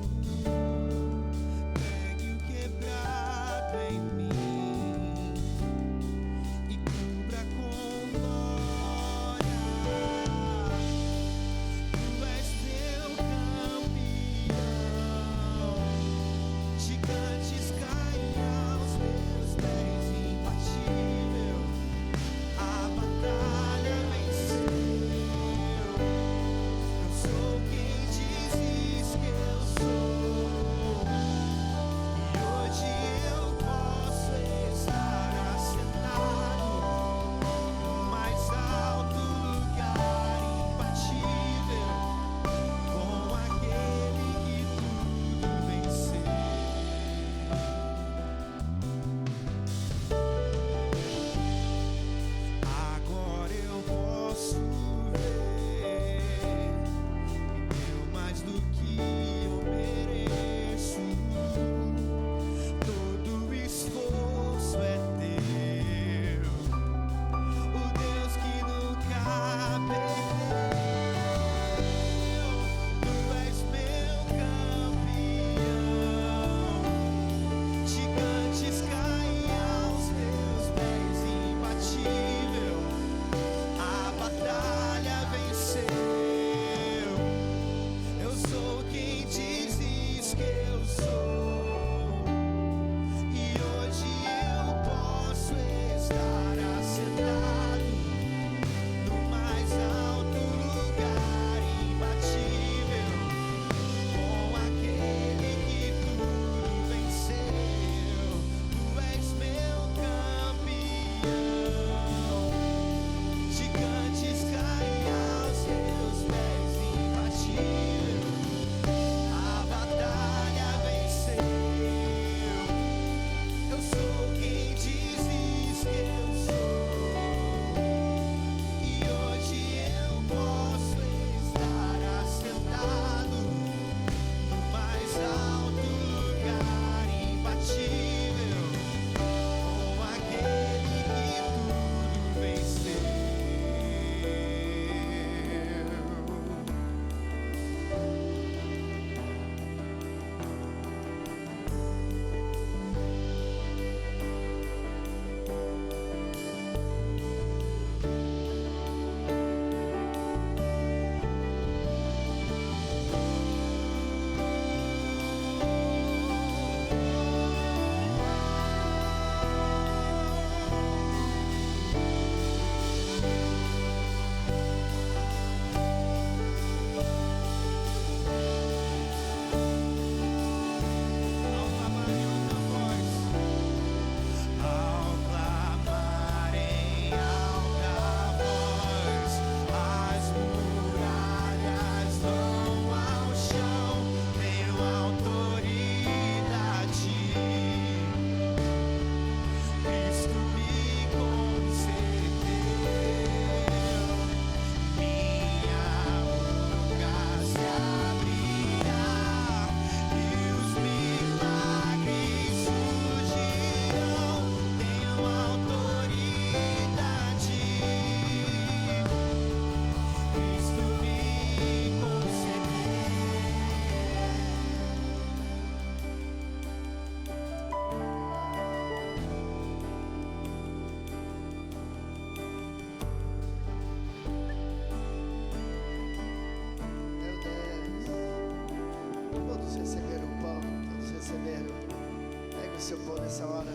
o seu pão nessa hora.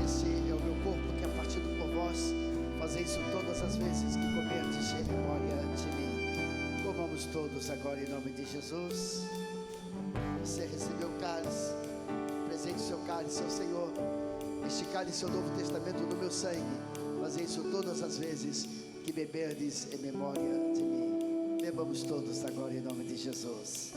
Este é o meu corpo que é partido por vós. Fazei isso todas as vezes que comerdes em memória de mim. Comamos todos agora em nome de Jesus. Você recebeu o cálice. Presente o seu cálice ao Senhor. Este cálice é o novo testamento do meu sangue. Fazei isso todas as vezes que beberdes em memória de mim. Bebamos todos agora em nome de Jesus.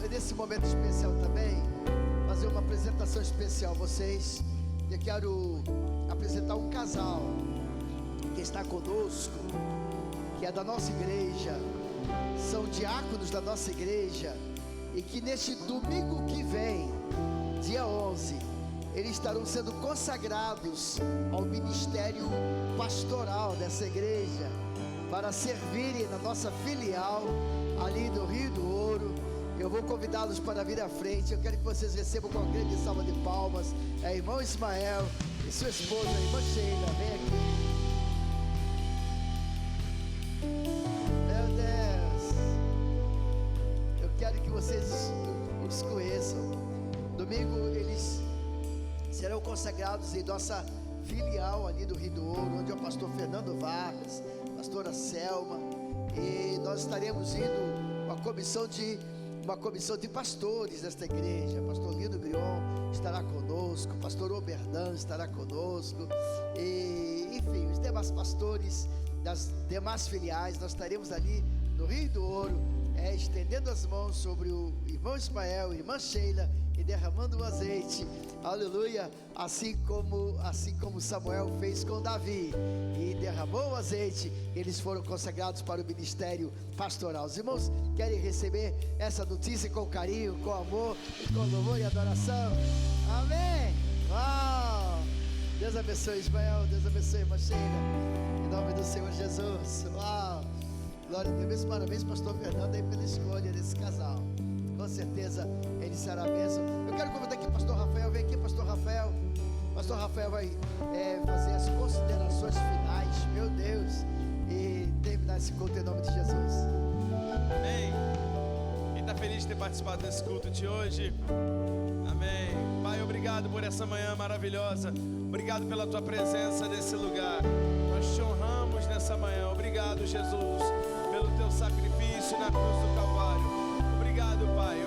Nesse momento especial também, fazer uma apresentação especial a vocês. Eu quero apresentar um casal que está conosco, que é da nossa igreja, são diáconos da nossa igreja, e que neste domingo que vem, dia 11, eles estarão sendo consagrados ao ministério pastoral dessa igreja, para servirem na nossa filial ali do Rio do Ouro. Eu vou convidá-los para vir à frente. Eu quero que vocês recebam com uma grande salva de palmas. É irmão Ismael e sua esposa, a irmã Sheila. Vem aqui. Meu Deus. Eu quero que vocês os conheçam. Domingo eles serão consagrados em nossa filial ali do Rio do Ouro, onde é o pastor Fernando Vargas, pastora Selma. E nós estaremos indo uma comissão de pastores desta igreja. Pastor Lindo Grion estará conosco, pastor Oberdan estará conosco, e enfim, os demais pastores das demais filiais. Nós estaremos ali no Rio do Ouro, estendendo as mãos sobre o irmão Ismael, irmã Sheila, e derramando o azeite, aleluia, assim como Samuel fez com Davi, e derramou o azeite. Eles foram consagrados para o ministério pastoral. Os irmãos querem receber essa notícia com carinho, com amor, e com louvor e adoração. Amém. Uau! Deus abençoe Ismael, Deus abençoe irmã Sheila, em nome do Senhor Jesus. Uau! Glória a Deus. Parabéns, pastor Fernando, aí pela escolha desse casal. Com certeza ele será a bênção. Eu quero convidar aqui o pastor Rafael. Vem aqui, pastor Rafael. Pastor Rafael vai fazer as considerações finais, meu Deus, e terminar esse culto em nome de Jesus. Amém. Quem está feliz de ter participado desse culto de hoje? Amém. Pai, obrigado por essa manhã maravilhosa. Obrigado pela tua presença nesse lugar. Nós te honramos nessa manhã. Obrigado, Jesus, pelo teu sacrifício na cruz do Calvário. Obrigado, Pai.